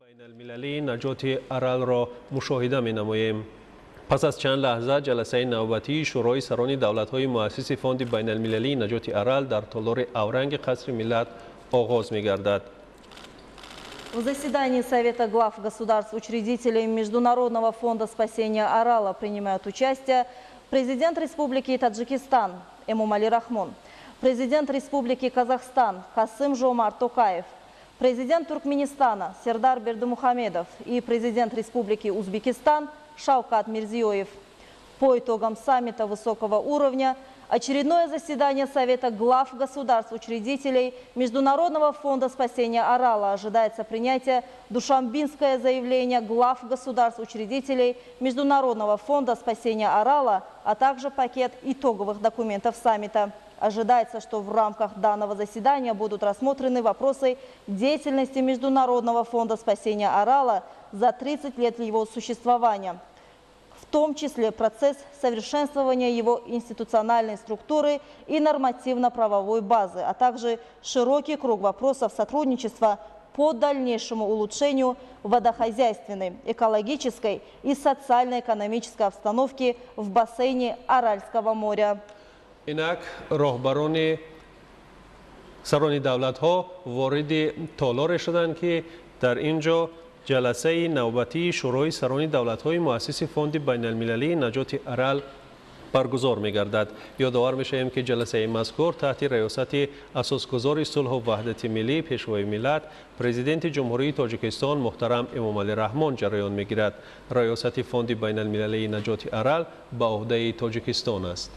بین‌المللی نجات ارال را مشاهده می‌نماییم. پس از چند لحظه جلسه نوبتی شورای سران دولت‌های مؤسس فوند بین‌المللی نجات ارال در تالار اورنگ قصر ملت آغاز می‌گردد. В заседании Совета глав государств-учредителей Международного фонда спасения Арала принимают участие президент Республики Таджикистан Эмомали Рахмон, президент Республики Казахстан Касым-Жомарт Токаев, президент Туркменистана Сердар Бердымухамедов и президент Республики Узбекистан Шавкат Мирзиёев. По итогам саммита высокого уровня очередное заседание Совета глав государств-учредителей Международного фонда спасения Арала ожидается принятие Душанбинское заявление глав государств-учредителей Международного фонда спасения Арала, а также пакет итоговых документов саммита. Ожидается, что в рамках данного заседания будут рассмотрены вопросы деятельности Международного фонда спасения Арала за 30 лет его существования, в том числе процесс совершенствования его институциональной структуры и нормативно-правовой базы, а также широкий круг вопросов сотрудничества по дальнейшему улучшению водохозяйственной, экологической и социально-экономической обстановки в бассейне Аральского моря. اینک راهبران سران دولت ها وارد تالار شدند که در اینجا جلسه نوبتی شورای سران دولت های مؤسس فوند بین المللی نجات ارال برگزار می گردد. یادآور می شویم که جلسه مذکور تحت ریاست اساسگزار صلح و وحدت ملی پیشوای ملت پرزیدنت جمهوری تاجیکستان محترم امامعلی رحمان جریان می گیرد. ریاست فوند بین المللی نجات ارال به عهده تاجیکستان است.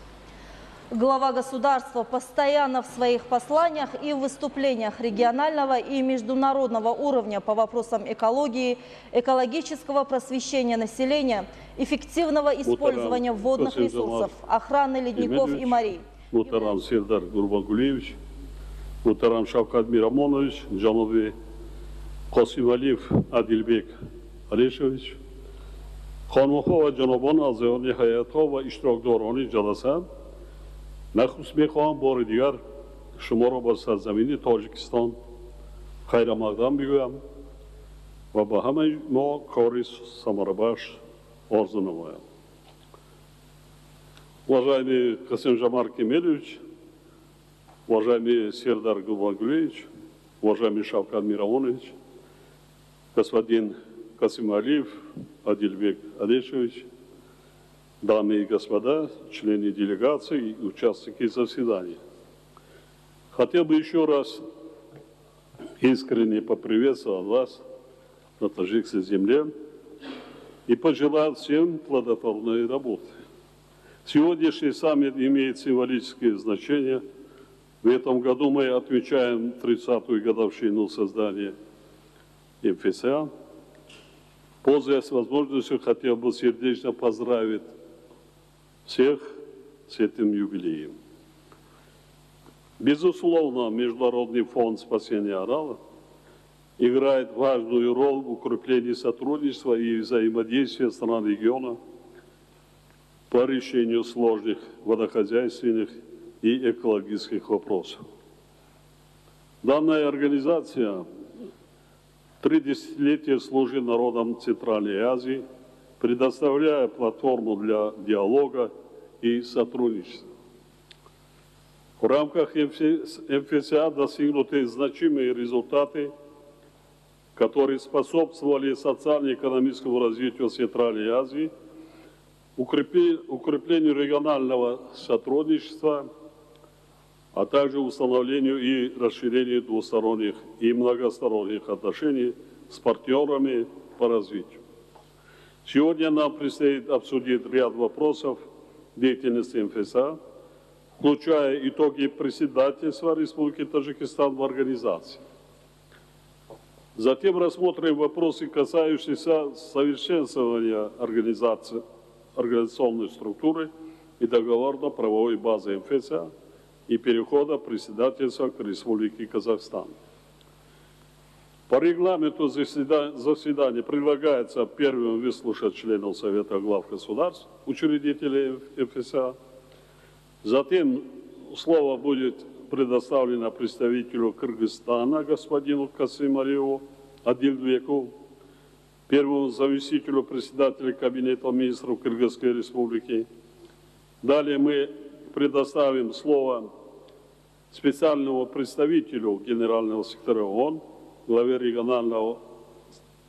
Глава государства постоянно в своих посланиях и выступлениях регионального и международного уровня по вопросам экологии, экологического просвещения населения, эффективного использования водных ресурсов, охраны ледников и морей. Мухтарам Сердар Гурбангулиевич, Мухтарам Шавкат Мирамонович, Джанови Косималиев Адилбек Алешевич, Ханмахо ва ҷанобон аъзоёни ҳайатҳо ва иштирокдорони ҷаласа, нахус мехоҳам бори дигар шуморо ба сарзамини Тоҷикистон хайрамақдам мегӯям ва ба ҳамаи мо кори самарабахш орзу намоям. Уважаемый Касым-Жомарт Кемелевич, уважаемый Сердар Гурбангулиевич, уважаемый Шавкат Мирамонович, господин Касималиев Адилбек Алешевич, дамы и господа, члены делегации и участники заседания. Хотел бы еще раз искренне поприветствовать вас на таджикской земле и пожелать всем плодотворной работы. Сегодняшний саммит имеет символическое значение. В этом году мы отмечаем 30-ю годовщину создания МФСА. Пользуясь возможностью, хотел бы сердечно поздравить всех с этим юбилеем. Безусловно, Международный фонд спасения Арала играет важную роль в укреплении сотрудничества и взаимодействия стран региона по решению сложных водохозяйственных и экологических вопросов. Данная организация 3 десятилетия служит народам Центральной Азии, предоставляя платформу для диалога и сотрудничества. В рамках МФСА достигнуты значимые результаты, которые способствовали социально-экономическому развитию Центральной Азии, укреплению регионального сотрудничества, а также установлению и расширению двусторонних и многосторонних отношений с партнерами по развитию. Сегодня нам предстоит обсудить ряд вопросов деятельности МФСА, включая итоги председательства Республики Таджикистан в организации. Затем рассмотрим вопросы, касающиеся совершенствования организационной структуры и договорно-правовой базы МФСА и перехода председательства к Республике Казахстан. По регламенту заседания предлагается первым выслушать членов Совета глав государств, учредителей МФСА. Затем слово будет предоставлено представителю Кыргызстана, господину Касымалиеву Адилбеку первому заместителю председателя Кабинета министров Кыргызской Республики. Далее мы предоставим слово специальному представителю Генерального секретаря ООН, главе регионального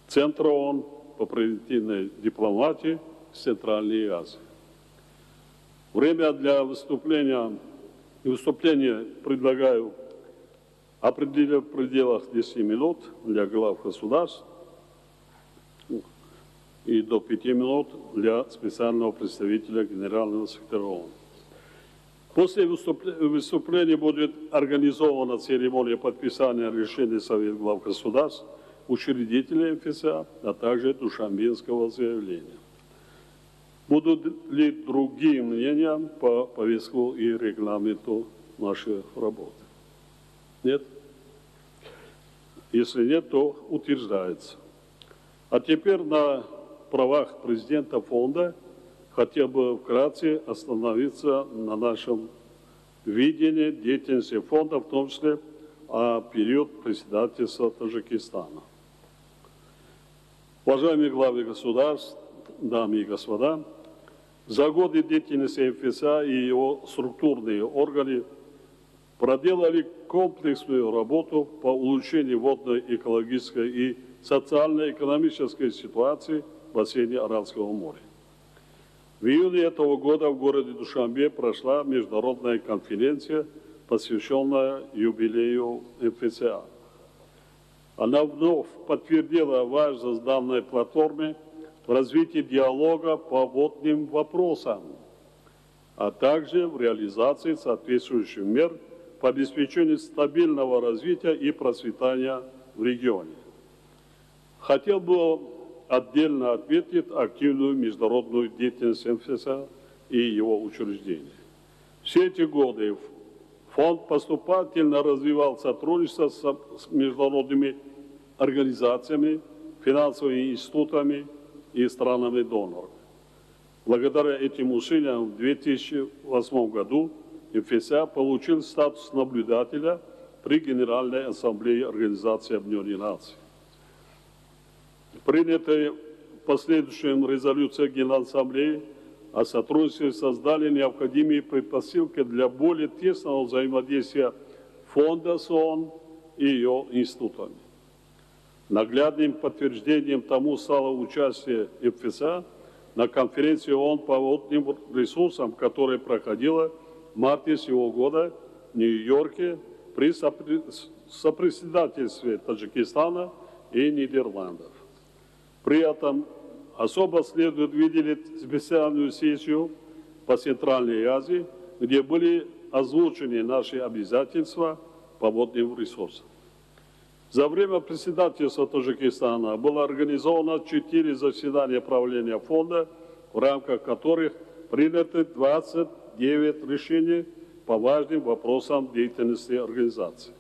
центра ООН по превентивной дипломатии в Центральной Азии. Время для выступления предлагаю определить в пределах 10 минут для глав государств и до 5 минут для специального представителя Генерального секретаря ООН. После выступления будет организована церемония подписания решения Совета глав государств, учредителей МФЦА, а также Душанбенского заявления. Будут ли другие мнения по повестку и регламенту нашей работы? Нет? Если нет, то утверждается. А теперь на правах президента фонда хотел бы вкратце остановиться на нашем видении деятельности фонда, в том числе период председательства Таджикистана. Уважаемые главы государств, дамы и господа, за годы деятельности МФЦА и его структурные органы проделали комплексную работу по улучшению водной, экологической и социально-экономической ситуации в бассейне Аральского моря. В июне этого года в городе Душанбе прошла международная конференция, посвященная юбилею МФЦА. Она вновь подтвердила важность данной платформы в развитии диалога по водным вопросам, а также в реализации соответствующих мер по обеспечению стабильного развития и процветания в регионе. Хотел бы отдельно отметить активную международную деятельность МФЦА и его учреждений. Все эти годы фонд поступательно развивал сотрудничество с международными организациями, финансовыми институтами и странами-донорами. Благодаря этим усилиям в 2008 году МФЦА получил статус наблюдателя при Генеральной Ассамблее Организации Объединенных Наций. Принятая в последующем резолюция Генеральной Ассамблеи о сотрудничестве создали необходимые предпосылки для более тесного взаимодействия фонда с ООН и ее институтами. Наглядным подтверждением тому стало участие МФЦА на конференции ООН по водным ресурсам, которая проходила в марте сего года в Нью-Йорке при сопредседательстве Таджикистана и Нидерландов. При этом особо следует выделить специальную сессию по Центральной Азии, где были озвучены наши обязательства по водным ресурсам. За время председательства Таджикистана было организовано 4 заседания правления фонда, в рамках которых приняты 29 решений по важным вопросам деятельности организации.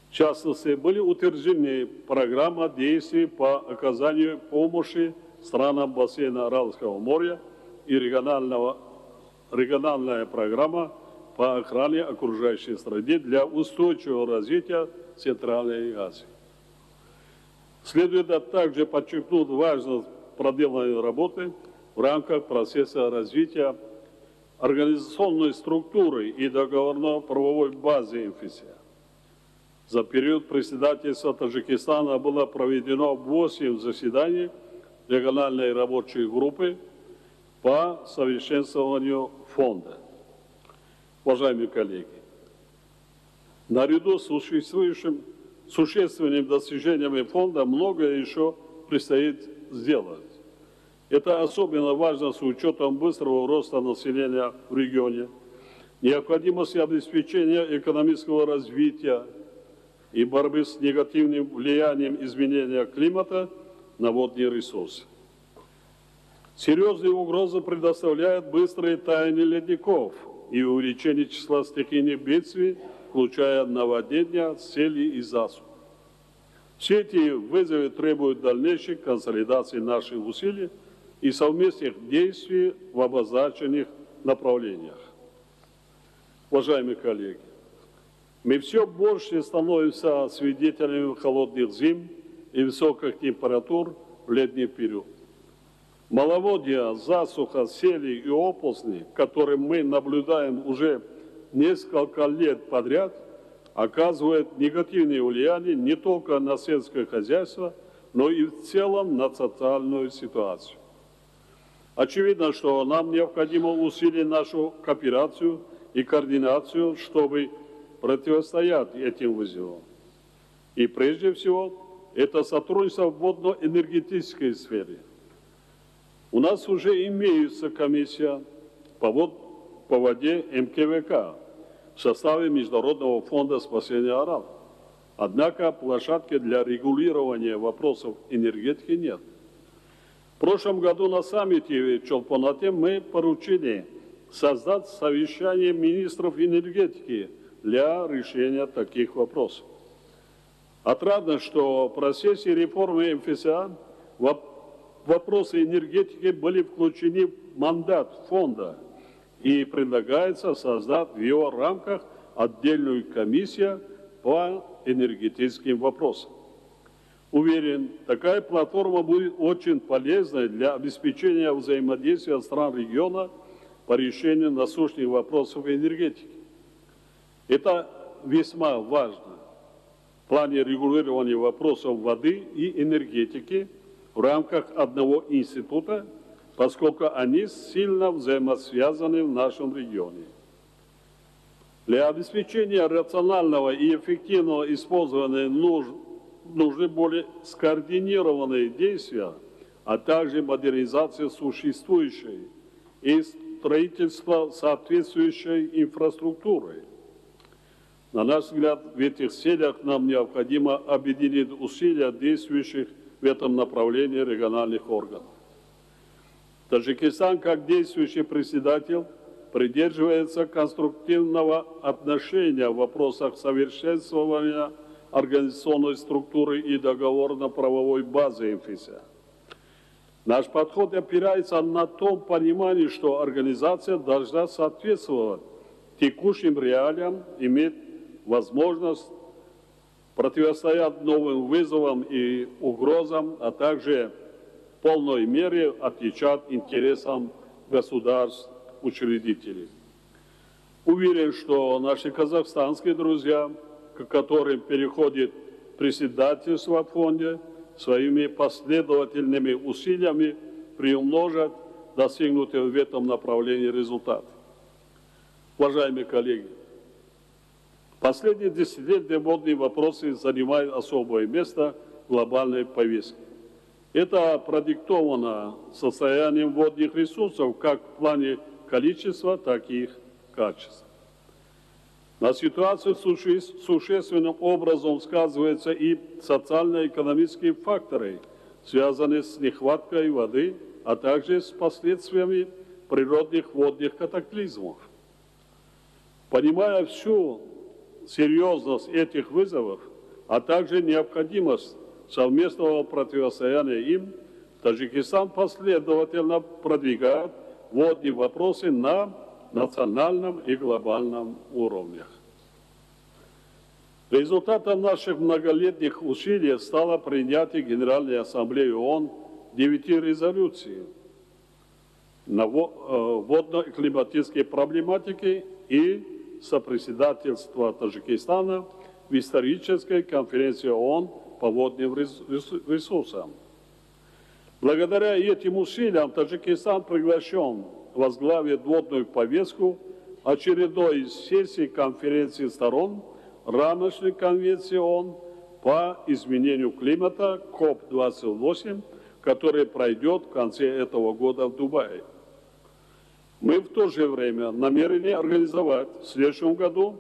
В частности, были утверждены программа действий по оказанию помощи странам бассейна Аральского моря и региональная программа по охране окружающей среды для устойчивого развития Центральной Азии. Следует также подчеркнуть важность проделанной работы в рамках процесса развития организационной структуры и договорно-правовой базы МФЦА. За период председательства Таджикистана было проведено 8 заседаний региональной рабочей группы по совершенствованию фонда. Уважаемые коллеги, наряду с существенными достижениями фонда многое еще предстоит сделать. Это особенно важно с учетом быстрого роста населения в регионе, необходимости обеспечения экономического развития и борьбы с негативным влиянием изменения климата на водные ресурсы. Серьезные угрозы предоставляют быстрое таяние ледников и увеличение числа стихийных бедствий, включая наводнения, сели и засух. Все эти вызовы требуют дальнейшей консолидации наших усилий и совместных действий в обозначенных направлениях. Уважаемые коллеги, мы все больше становимся свидетелями холодных зим и высоких температур в летний период. Маловодье, засуха, сели и оползни, которые мы наблюдаем уже несколько лет подряд, оказывают негативное влияние не только на сельское хозяйство, но и в целом на социальную ситуацию. Очевидно, что нам необходимо усилить нашу кооперацию и координацию, чтобы противостоять этим вызовам. И прежде всего, это сотрудничество в водно-энергетической сфере. У нас уже имеется комиссия по воде МКВК в составе Международного фонда спасения Арала. Однако площадки для регулирования вопросов энергетики нет. В прошлом году на саммите в Чолпонате мы поручили создать совещание министров энергетики для решения таких вопросов. Отрадно, что в процессе реформы МФСА вопросы энергетики были включены в мандат фонда и предлагается создать в его рамках отдельную комиссию по энергетическим вопросам. Уверен, такая платформа будет очень полезной для обеспечения взаимодействия стран региона по решению насущных вопросов энергетики. Это весьма важно в плане регулирования вопросов воды и энергетики в рамках одного института, поскольку они сильно взаимосвязаны в нашем регионе. Для обеспечения рационального и эффективного использования нужны более скоординированные действия, а также модернизация существующей и строительство соответствующей инфраструктуры. На наш взгляд, в этих целях нам необходимо объединить усилия действующих в этом направлении региональных органов. Таджикистан, как действующий председатель, придерживается конструктивного отношения в вопросах совершенствования организационной структуры и договорно-правовой базы МФСА. Наш подход опирается на том понимании, что организация должна соответствовать текущим реалиям, иметь возможность противостоять новым вызовам и угрозам, а также в полной мере отвечать интересам государств-учредителей. Уверен, что наши казахстанские друзья, к которым переходит председательство в фонде, своими последовательными усилиями приумножат достигнутые в этом направлении результаты. Уважаемые коллеги, последние десятилетия водные вопросы занимают особое место в глобальной повестке. Это продиктовано состоянием водных ресурсов как в плане количества, так и их качества. На ситуацию существенным образом сказываются и социально-экономические факторы, связанные с нехваткой воды, а также с последствиями природных водных катаклизмов. Понимая всю серьезность этих вызовов, а также необходимость совместного противостояния им, Таджикистан последовательно продвигает водные вопросы на национальном и глобальном уровнях. Результатом наших многолетних усилий стало принятие Генеральной Ассамблеи ООН 9 резолюций на водно-климатические проблематики и сопредседательство Таджикистана в исторической конференции ООН по водным ресурсам. Благодаря этим усилиям Таджикистан приглашен возглавить водную повестку очередной сессии конференции сторон рамочной конвенции ООН по изменению климата КОП-28, которая пройдет в конце этого года в Дубае. Мы в то же время намерены организовать в следующем году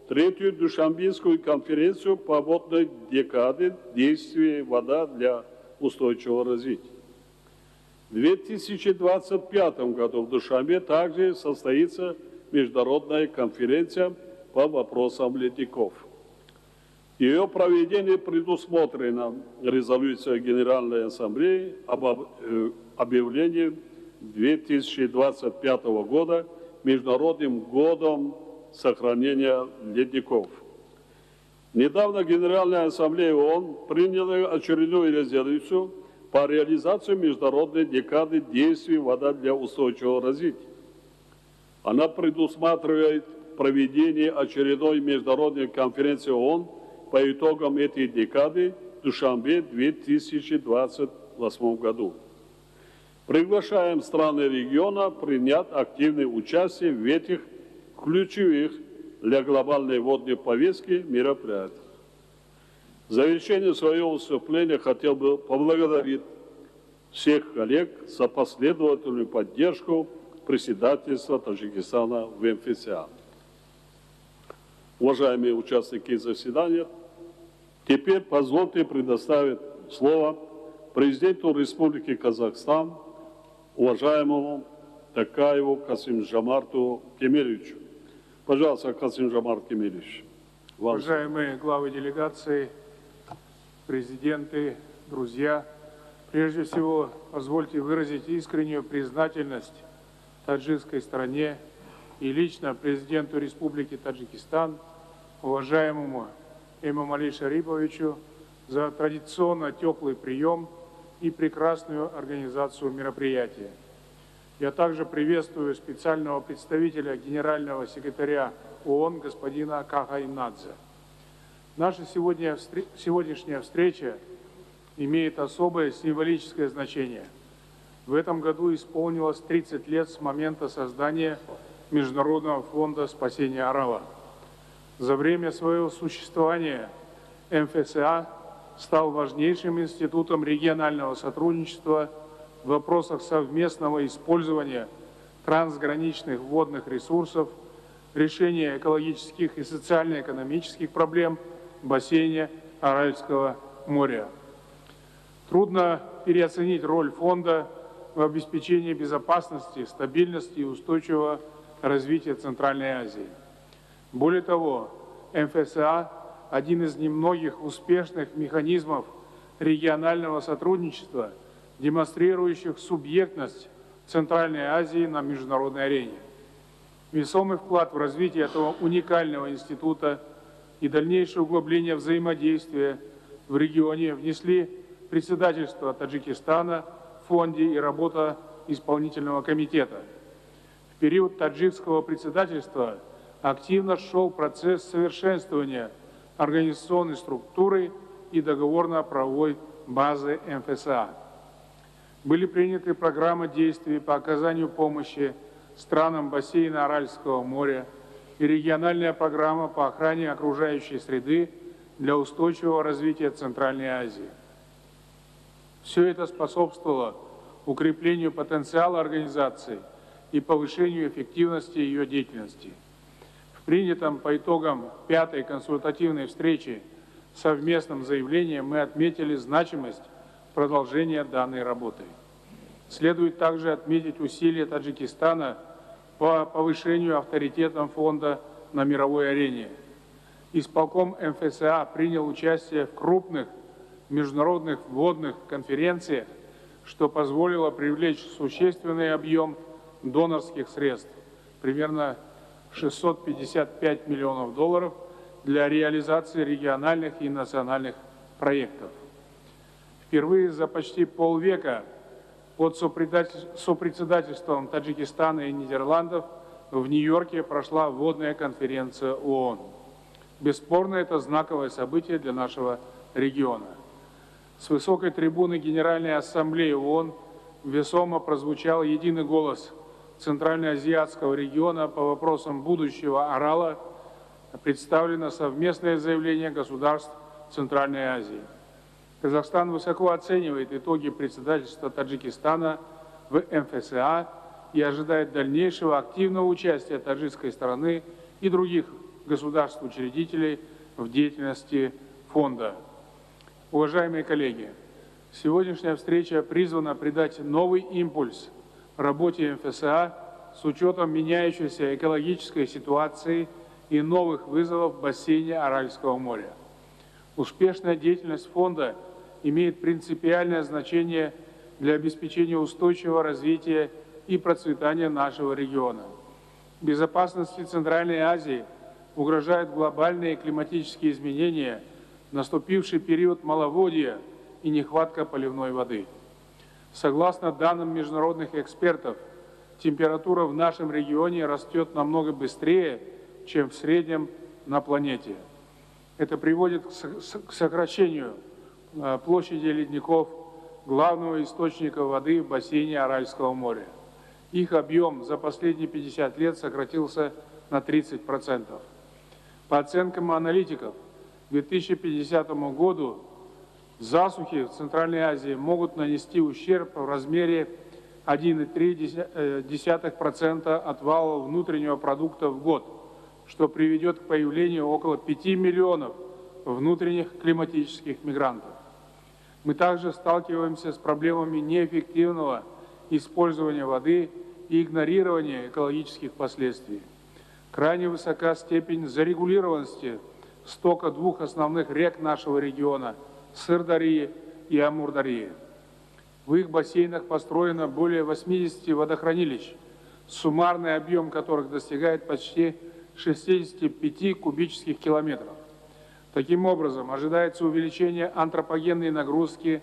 третью Душанбинскую конференцию по водной декаде действия вода для устойчивого развития. В 2025 году в Душанбе также состоится международная конференция по вопросам ледников. Ее проведение предусмотрено резолюцией Генеральной Ассамблеи об объявлении 2025 года Международным годом сохранения ледников. Недавно Генеральная Ассамблея ООН приняла очередную резолюцию по реализации международной декады действий «Вода для устойчивого развития». Она предусматривает проведение очередной международной конференции ООН по итогам этой декады в Душанбе в 2028 году. Приглашаем страны региона принять активное участие в этих ключевых для глобальной водной повестки мероприятиях. В завершение своего выступления хотел бы поблагодарить всех коллег за последовательную поддержку председательства Таджикистана в МФСА. Уважаемые участники заседания, теперь позвольте предоставить слово президенту Республики Казахстан, уважаемому Такаеву Касым-Жомарту Кемелевичу. Пожалуйста, Касым-Жомарт Кемелевич. Уважаемые главы делегации, президенты, друзья, прежде всего позвольте выразить искреннюю признательность таджикской стране и лично президенту Республики Таджикистан, уважаемому Эмомали Шариповичу, за традиционно теплый прием и прекрасную организацию мероприятия. Я также приветствую специального представителя генерального секретаря ООН господина Каха Инадзе. Наша сегодняшняя встреча имеет особое символическое значение. В этом году исполнилось 30 лет с момента создания Международного фонда спасения Арала. За время своего существования МФСА стал важнейшим институтом регионального сотрудничества в вопросах совместного использования трансграничных водных ресурсов, решения экологических и социально-экономических проблем в бассейне Аральского моря. Трудно переоценить роль фонда в обеспечении безопасности, стабильности и устойчивого развития Центральной Азии. Более того, МФСА – один из немногих успешных механизмов регионального сотрудничества, демонстрирующих субъектность Центральной Азии на международной арене. Весомый вклад в развитие этого уникального института и дальнейшее углубление взаимодействия в регионе внесли председательство Таджикистана в фонде и работа исполнительного комитета. В период таджикского председательства активно шел процесс совершенствования организационной структуры и договорно-правовой базы МФСА. Были приняты программы действий по оказанию помощи странам бассейна Аральского моря и региональная программа по охране окружающей среды для устойчивого развития Центральной Азии. Все это способствовало укреплению потенциала организации и повышению эффективности ее деятельности. В принятом по итогам 5-й консультативной встречи совместном заявлении мы отметили значимость продолжения данной работы. Следует также отметить усилия Таджикистана по повышению авторитета фонда на мировой арене. Исполком МФСА принял участие в крупных международных водных конференциях, что позволило привлечь существенный объем донорских средств, примерно 655 миллионов долларов, для реализации региональных и национальных проектов. Впервые за почти полвека под сопредседательством Таджикистана и Нидерландов в Нью-Йорке прошла водная конференция ООН. Бесспорно, это знаковое событие для нашего региона. С высокой трибуны Генеральной Ассамблеи ООН весомо прозвучал единый голос Центральноазиатского региона по вопросам будущего Арала, представлено совместное заявление государств Центральной Азии. Казахстан высоко оценивает итоги председательства Таджикистана в МФСА и ожидает дальнейшего активного участия таджикской стороны и других государств-учредителей в деятельности фонда. Уважаемые коллеги, сегодняшняя встреча призвана придать новый импульс работе МФСА с учетом меняющейся экологической ситуации и новых вызовов в бассейне Аральского моря. Успешная деятельность фонда имеет принципиальное значение для обеспечения устойчивого развития и процветания нашего региона. Безопасности Центральной Азии угрожают глобальные климатические изменения, наступивший период маловодья и нехватка поливной воды. Согласно данным международных экспертов, температура в нашем регионе растет намного быстрее, чем в среднем на планете. Это приводит к сокращению площади ледников, главного источника воды в бассейне Аральского моря. Их объем за последние 50 лет сократился на 30%. По оценкам аналитиков, к 2050 году засухи в Центральной Азии могут нанести ущерб в размере 1,3% от валового внутреннего продукта в год, что приведет к появлению около 5 миллионов внутренних климатических мигрантов. Мы также сталкиваемся с проблемами неэффективного использования воды и игнорирования экологических последствий. Крайне высока степень зарегулированности стока двух основных рек нашего региона – Сырдарьи и Амурдарьи. В их бассейнах построено более 80 водохранилищ, суммарный объем которых достигает почти 65 кубических километров. Таким образом, ожидается увеличение антропогенной нагрузки,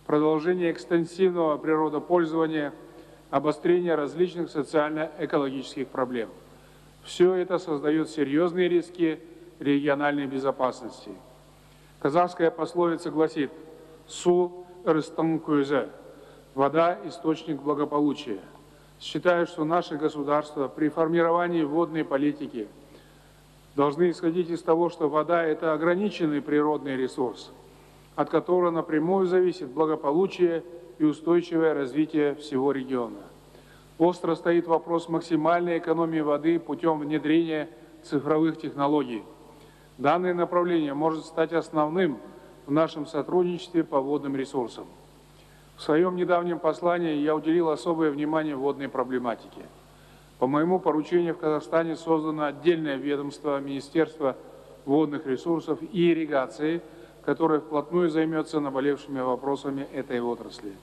продолжение экстенсивного природопользования, обострение различных социально-экологических проблем. Все это создает серьезные риски региональной безопасности. Казахская пословица гласит «Су рыстың көзі» – вода – источник благополучия. Считаю, что наше государство при формировании водной политики должны исходить из того, что вода – это ограниченный природный ресурс, от которого напрямую зависит благополучие и устойчивое развитие всего региона. Остро стоит вопрос максимальной экономии воды путем внедрения цифровых технологий. Данное направление может стать основным в нашем сотрудничестве по водным ресурсам. В своем недавнем послании я уделил особое внимание водной проблематике. По моему поручению в Казахстане создано отдельное ведомство Министерства водных ресурсов и ирригации, которое вплотную займется наболевшими вопросами этой отрасли.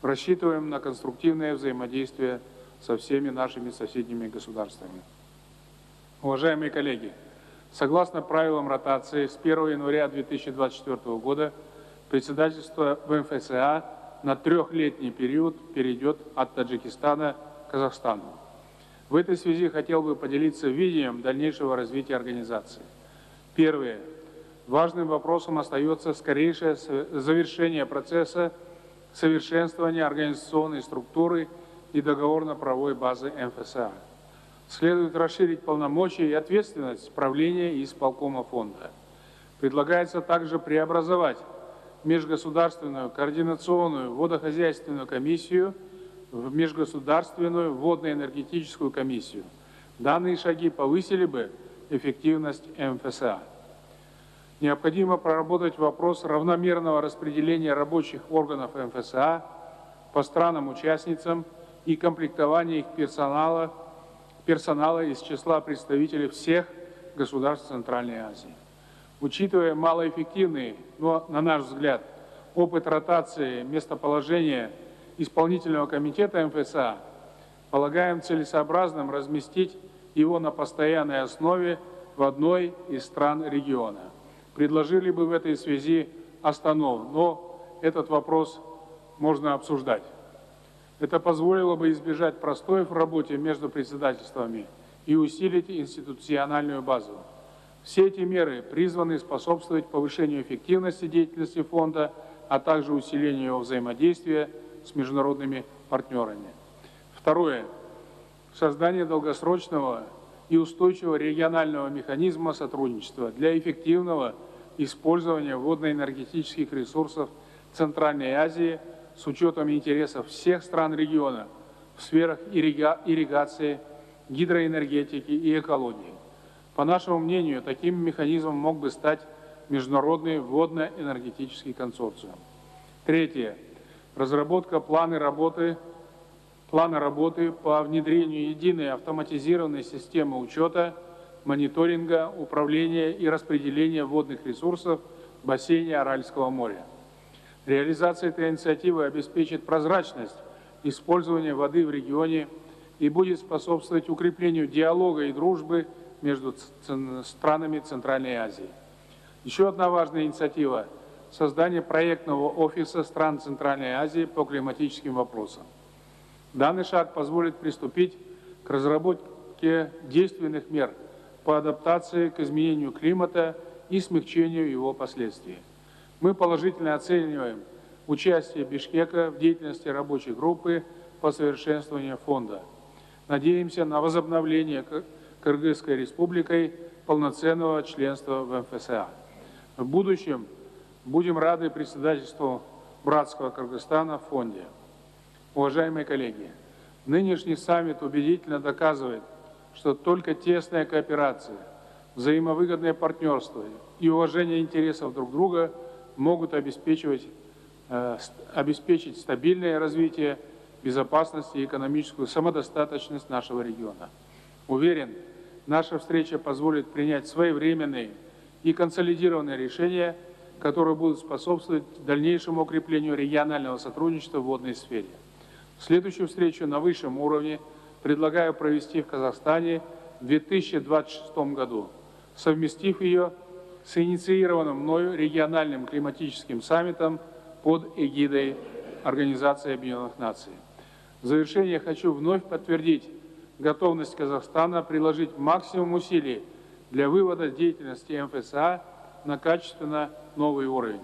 Рассчитываем на конструктивное взаимодействие со всеми нашими соседними государствами. Уважаемые коллеги, согласно правилам ротации, с 1 января 2024 года председательство в МФСА на трехлетний период перейдет от Таджикистана к Казахстану. В этой связи хотел бы поделиться видением дальнейшего развития организации. Первое. Важным вопросом остается скорейшее завершение процесса совершенствования организационной структуры и договорно-правовой базы МФСА. Следует расширить полномочия и ответственность правления и исполкома фонда. Предлагается также преобразовать Межгосударственную координационную водохозяйственную комиссию в Межгосударственную водно-энергетическую комиссию. Данные шаги повысили бы эффективность МФСА. Необходимо проработать вопрос равномерного распределения рабочих органов МФСА по странам-участницам и комплектования их персонала из числа представителей всех государств Центральной Азии. Учитывая малоэффективный, но, на наш взгляд, опыт ротации местоположения исполнительного комитета МФСА, полагаем целесообразным разместить его на постоянной основе в одной из стран региона. Предложили бы в этой связи Астану, но этот вопрос можно обсуждать. Это позволило бы избежать простоев в работе между председательствами и усилить институциональную базу. Все эти меры призваны способствовать повышению эффективности деятельности фонда, а также усилению его взаимодействия с международными партнерами. Второе. Создание долгосрочного и устойчивого регионального механизма сотрудничества для эффективного использования водно-энергетических ресурсов Центральной Азии с учетом интересов всех стран региона в сферах ирригации, гидроэнергетики и экологии. По нашему мнению, таким механизмом мог бы стать Международный водно-энергетический консорциум. Третье. Разработка плана работы по внедрению единой автоматизированной системы учета, мониторинга, управления и распределения водных ресурсов в бассейне Аральского моря. Реализация этой инициативы обеспечит прозрачность использования воды в регионе и будет способствовать укреплению диалога и дружбы между странами Центральной Азии. Еще одна важная инициатива – создание проектного офиса стран Центральной Азии по климатическим вопросам. Данный шаг позволит приступить к разработке действенных мер по адаптации к изменению климата и смягчению его последствий. Мы положительно оцениваем участие Бишкека в деятельности рабочей группы по совершенствованию фонда. Надеемся на возобновление Кыргызской республикой полноценного членства в МФСА. В будущем будем рады председательству братского Кыргызстана в фонде. Уважаемые коллеги, нынешний саммит убедительно доказывает, что только тесная кооперация, взаимовыгодное партнерство и уважение интересов друг друга могут обеспечить стабильное развитие, безопасность и экономическую самодостаточность нашего региона. Уверен, наша встреча позволит принять своевременные и консолидированные решения, которые будут способствовать дальнейшему укреплению регионального сотрудничества в водной сфере. Следующую встречу на высшем уровне предлагаю провести в Казахстане в 2026 году, совместив ее с инициированным мною региональным климатическим саммитом под эгидой Организации Объединенных Наций. В завершение хочу вновь подтвердить готовность Казахстана приложить максимум усилий для вывода деятельности МФСА на качественно новый уровень.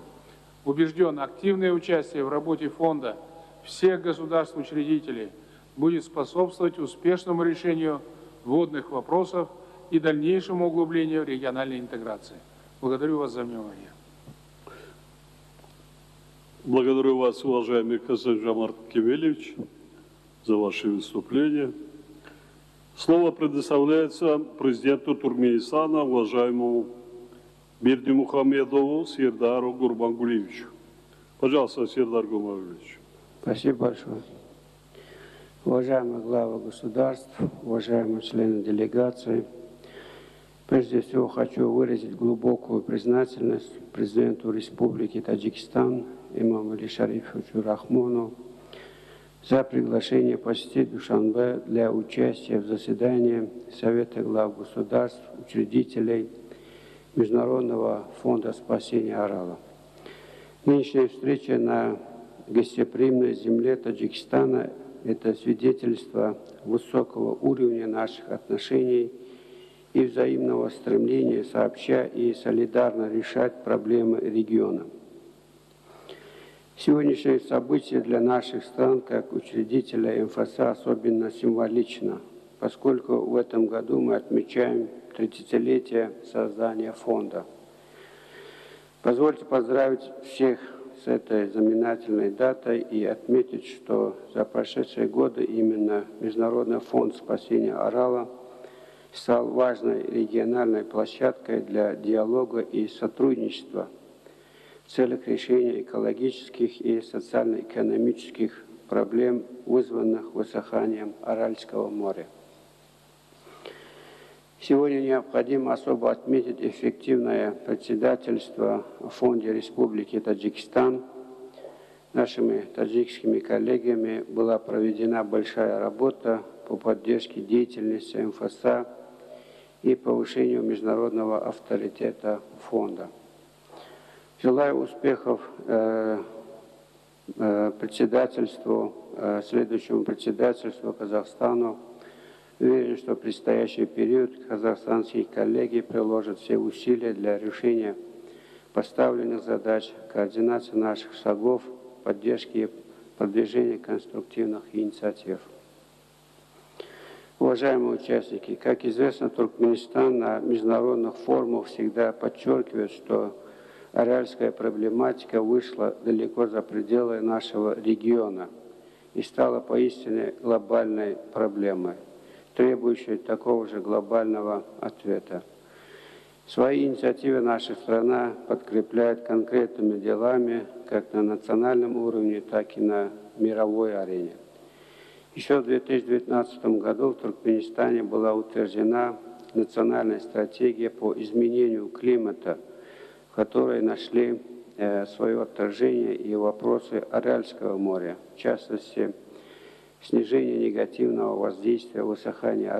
Убежден, активное участие в работе фонда всех государств-учредителей будет способствовать успешному решению водных вопросов и дальнейшему углублению региональной интеграции. Благодарю вас за внимание. Благодарю вас, уважаемый Касым-Жомарт Кемелевич, за ваше выступление. Слово предоставляется президенту Туркменистана, уважаемому Бердимухамедову Сердару Гурбангулевичу. Пожалуйста, Сердар Гурбангулевич. Спасибо большое. Уважаемые главы государств, уважаемые члены делегации, прежде всего хочу выразить глубокую признательность президенту Республики Таджикистан имаму Али Шарифовичу Рахмону за приглашение посетить Душанбе для участия в заседании Совета глав государств, учредителей Международного фонда спасения Арала. Нынешняя встреча на гостеприимной земле Таджикистана – это свидетельство высокого уровня наших отношений и взаимного стремления сообща и солидарно решать проблемы региона. Сегодняшнее событие для наших стран, как учредителя МФСА, особенно символично, поскольку в этом году мы отмечаем 30-летие создания фонда. Позвольте поздравить всех с этой знаменательной датой и отметить, что за прошедшие годы именно Международный фонд спасения Арала стал важной региональной площадкой для диалога и сотрудничества в целях решения экологических и социально-экономических проблем, вызванных высыханием Аральского моря. Сегодня необходимо особо отметить эффективное председательство в Фонде Республики Таджикистан. Нашими таджикскими коллегами была проведена большая работа по поддержке деятельности МФСА и повышению международного авторитета фонда. Желаю успехов следующему председательству Казахстану. Уверен, что в предстоящий период казахстанские коллеги приложат все усилия для решения поставленных задач, координации наших шагов, поддержки и продвижения конструктивных инициатив. Уважаемые участники, как известно, Туркменистан на международных форумах всегда подчеркивает, что аральская проблематика вышла далеко за пределы нашего региона и стала поистине глобальной проблемой, требующей такого же глобального ответа. Свои инициативы наша страна подкрепляет конкретными делами как на национальном уровне, так и на мировой арене. Еще в 2019 году в Туркменистане была утверждена национальная стратегия по изменению климата, в которой нашли свое отражение и вопросы Аральского моря, в частности, снижение негативного воздействия высыхания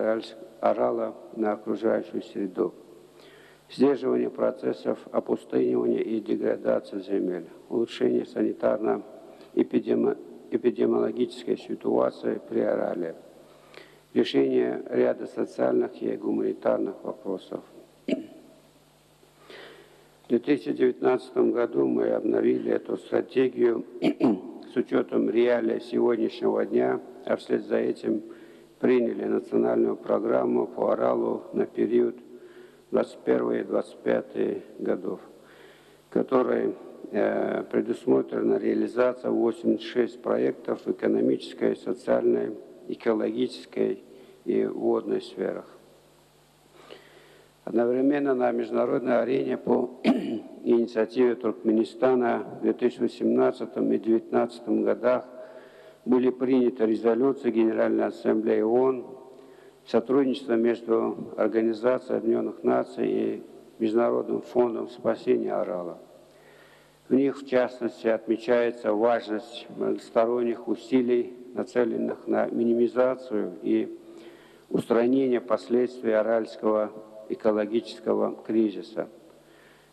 Арала на окружающую среду. сдерживание процессов опустынивания и деградации земель, улучшение санитарно-эпидемиологической ситуации при Арале, решение ряда социальных и гуманитарных вопросов. В 2019 году мы обновили эту стратегию с учетом реалий сегодняшнего дня, а вслед за этим приняли национальную программу по Аралу на период 2021-2025 годов, в которой предусмотрена реализация 86 проектов в экономической, социальной, экологической и водной сферах. Одновременно на международной арене по инициативе Туркменистана в 2018 и 2019 годах были приняты резолюции Генеральной Ассамблеи ООН, сотрудничество между Организацией Объединенных Наций и Международным фондом спасения Арала. В них, в частности, отмечается важность многосторонних усилий, нацеленных на минимизацию и устранение последствий аральского экологического кризиса.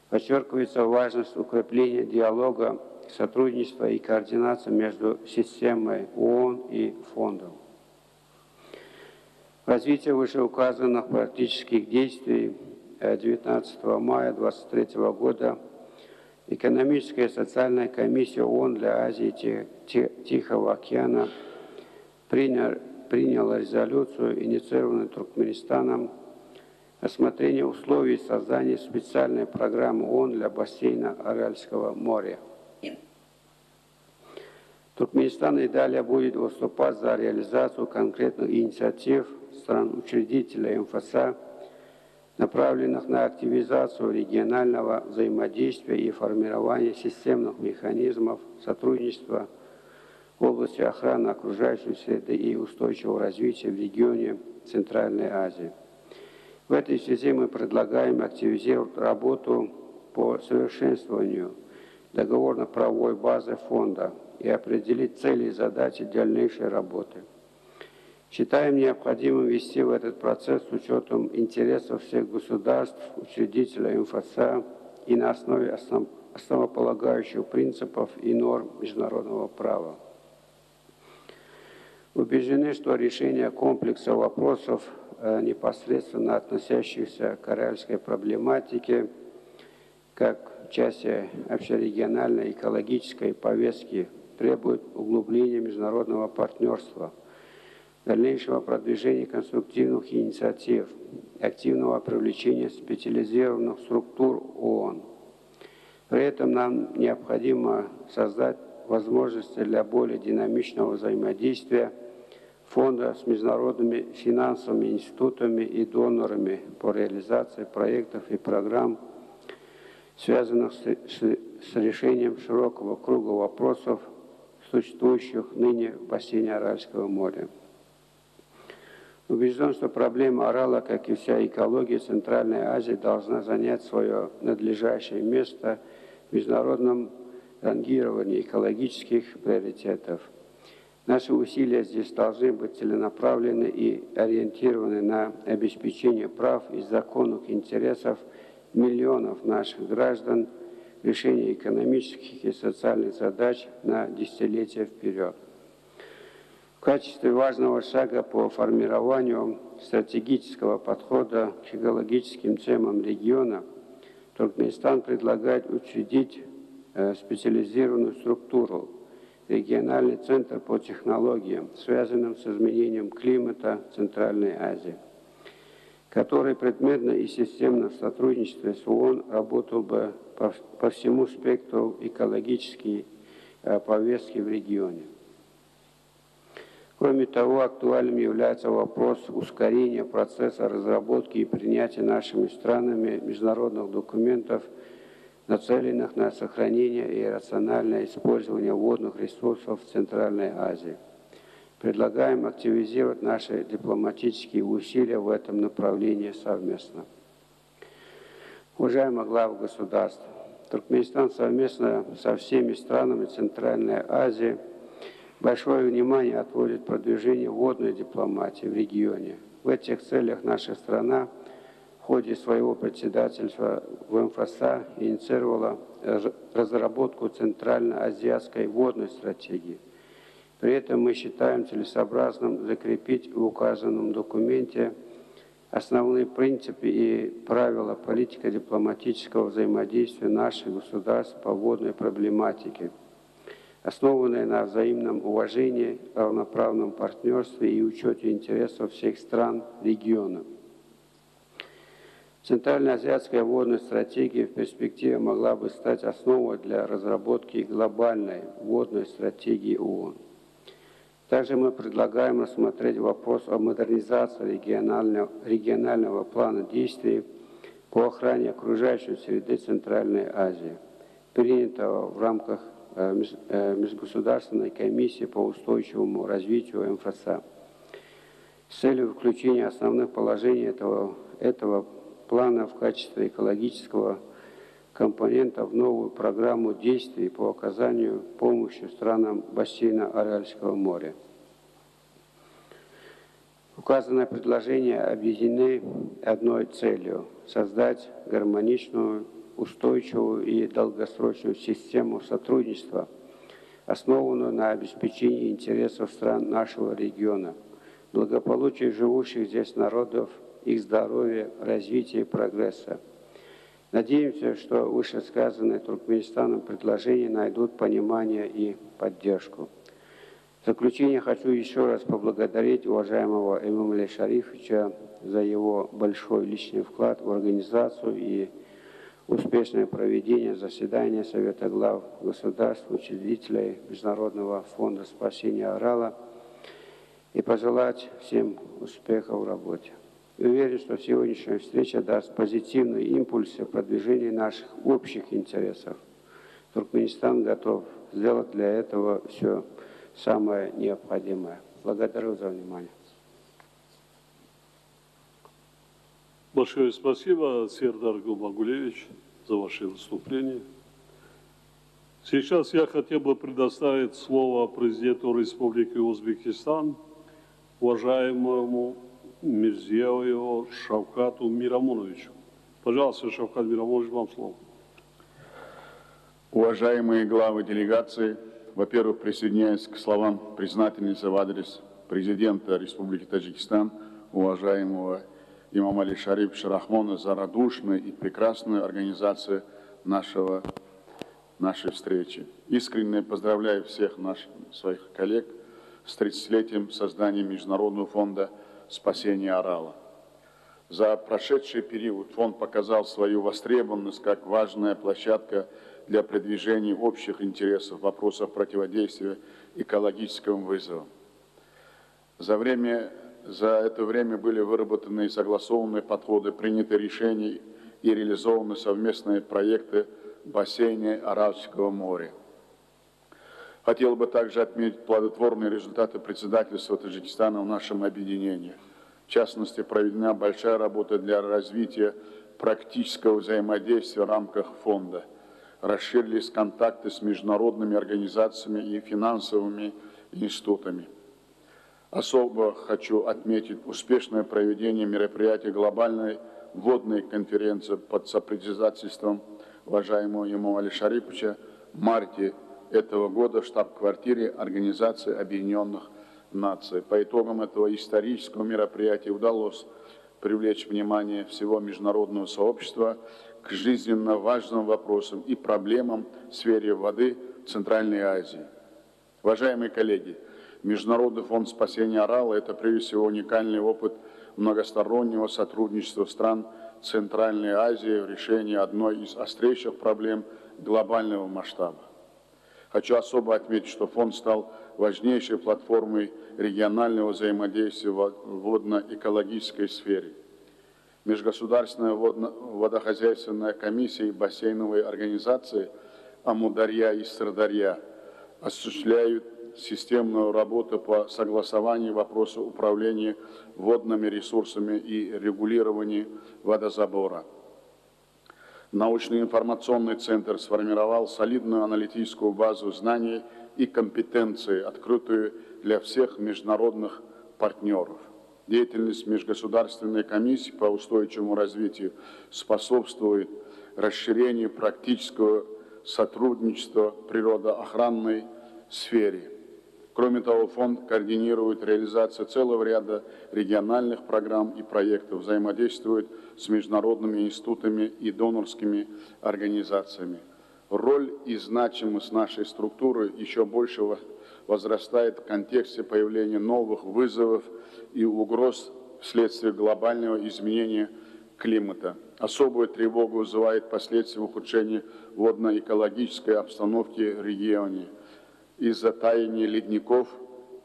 Подчеркивается важность укрепления диалога, сотрудничества и координации между системой ООН и фондом. Развитие вышеуказанных практических действий 19 мая 2023 года Экономическая и социальная комиссия ООН для Азии и Тихого океана приняла резолюцию, инициированную Туркменистаном, рассмотрение условий создания специальной программы ООН для бассейна Аральского моря. Туркменистан и далее будет выступать за реализацию конкретных инициатив стран-учредителей МФСА, направленных на активизацию регионального взаимодействия и формирование системных механизмов сотрудничества в области охраны окружающей среды и устойчивого развития в регионе Центральной Азии. В этой связи мы предлагаем активизировать работу по совершенствованию договорно-правовой базы фонда и определить цели и задачи дальнейшей работы. Считаем необходимым ввести в этот процесс с учетом интересов всех государств, учредителей МФСА и на основе основополагающих принципов и норм международного права. Убеждены, что решение комплекса вопросов, непосредственно относящихся к аральской проблематике, как части общерегиональной экологической повестки, требует углубления международного партнерства, дальнейшего продвижения конструктивных инициатив, активного привлечения специализированных структур ООН. При этом нам необходимо создать возможности для более динамичного взаимодействия фонда с международными финансовыми институтами и донорами по реализации проектов и программ, связанных с решением широкого круга вопросов, существующих ныне в бассейне Аральского моря. Убежден, что проблема Арала, как и вся экология Центральной Азии, должна занять свое надлежащее место в международном рангировании экологических приоритетов. Наши усилия здесь должны быть целенаправлены и ориентированы на обеспечение прав и законных интересов миллионов наших граждан, решение экономических и социальных задач на десятилетия вперед. В качестве важного шага по формированию стратегического подхода к экологическим темам региона Туркменистан предлагает учредить специализированную структуру региональный центр по технологиям, связанным с изменением климата в Центральной Азии, который предметно и системно в сотрудничестве с ООН работал бы по всему спектру экологической повестки в регионе. Кроме того, актуальным является вопрос ускорения процесса разработки и принятия нашими странами международных документов, нацеленных на сохранение и рациональное использование водных ресурсов в Центральной Азии. Предлагаем активизировать наши дипломатические усилия в этом направлении совместно. Уважаемые главы государств, Туркменистан совместно со всеми странами Центральной Азии большое внимание отводит продвижению водной дипломатии в регионе. В этих целях наша страна в ходе своего председательства в МФСА инициировала разработку Центрально-Азиатской водной стратегии. При этом мы считаем целесообразным закрепить в указанном документе основные принципы и правила политико-дипломатического взаимодействия наших государств по водной проблематике, основанные на взаимном уважении, равноправном партнерстве и учете интересов всех стран региона. Центральноазиатская водная стратегия в перспективе могла бы стать основой для разработки глобальной водной стратегии ООН. Также мы предлагаем рассмотреть вопрос о модернизации регионального плана действий по охране окружающей среды Центральной Азии, принятого в рамках Межгосударственной комиссии по устойчивому развитию МФСА. С целью включения основных положений этого плана в качестве экологического компонента в новую программу действий по оказанию помощи странам бассейна Аральского моря. Указанные предложения объединены одной целью – создать гармоничную, устойчивую и долгосрочную систему сотрудничества, основанную на обеспечении интересов стран нашего региона, благополучия живущих здесь народов, их здоровья, развития и прогресса. Надеемся, что вышесказанные Туркменистаном предложения найдут понимание и поддержку. В заключение хочу еще раз поблагодарить уважаемого Эмомали Шарифовича за его большой личный вклад в организацию и успешное проведение заседания Совета глав государств, учредителей Международного фонда спасения Арала и пожелать всем успехов в работе. Уверен, что сегодняшняя встреча даст позитивный импульс в продвижении наших общих интересов. Туркменистан готов сделать для этого все самое необходимое. Благодарю за внимание. Большое спасибо, Сердар Гулмагулевич, за ваше выступление. Сейчас я хотел бы предоставить слово президенту Республики Узбекистан, уважаемому Мирзиёеву Шавкату Мирамоновичу. Пожалуйста, Шавкат Мирамонович, вам слово. Уважаемые главы делегации, во-первых, присоединяюсь к словам признательности в адрес президента Республики Таджикистан, уважаемого Эмомали Шарифовича Рахмона, за радушную и прекрасную организацию нашей встречи. Искренне поздравляю всех своих коллег с 30-летием создания Международного фонда спасения Арала. За прошедший период фонд показал свою востребованность как важная площадка для продвижения общих интересов в вопросах противодействия экологическим вызовам. За это время были выработаны и согласованы подходы, приняты решения и реализованы совместные проекты в бассейне Аральского моря. Хотел бы также отметить плодотворные результаты председательства Таджикистана в нашем объединении. В частности, проведена большая работа для развития практического взаимодействия в рамках фонда. Расширились контакты с международными организациями и финансовыми институтами. Особо хочу отметить успешное проведение мероприятия глобальной водной конференции под сопредседательством уважаемого Эмомали Шарифовича в марте этого года в штаб-квартире Организации Объединенных Наций. По итогам этого исторического мероприятия удалось привлечь внимание всего международного сообщества к жизненно важным вопросам и проблемам в сфере воды в Центральной Азии. Уважаемые коллеги, Международный фонд спасения Арала – это прежде всего уникальный опыт многостороннего сотрудничества стран Центральной Азии в решении одной из острейших проблем глобального масштаба. Хочу особо отметить, что фонд стал важнейшей платформой регионального взаимодействия в водно-экологической сфере. Межгосударственная водохозяйственная комиссия и бассейновые организации Амударья и Сырдарья осуществляют системную работу по согласованию вопросов управления водными ресурсами и регулированию водозабора. Научно-информационный центр сформировал солидную аналитическую базу знаний и компетенций, открытую для всех международных партнеров. Деятельность Межгосударственной комиссии по устойчивому развитию способствует расширению практического сотрудничества в природоохранной сфере. Кроме того, фонд координирует реализацию целого ряда региональных программ и проектов, взаимодействует с международными институтами и донорскими организациями. Роль и значимость нашей структуры еще больше возрастает в контексте появления новых вызовов и угроз вследствие глобального изменения климата. Особую тревогу вызывает последствия ухудшения водно-экологической обстановки в регионе из-за таяния ледников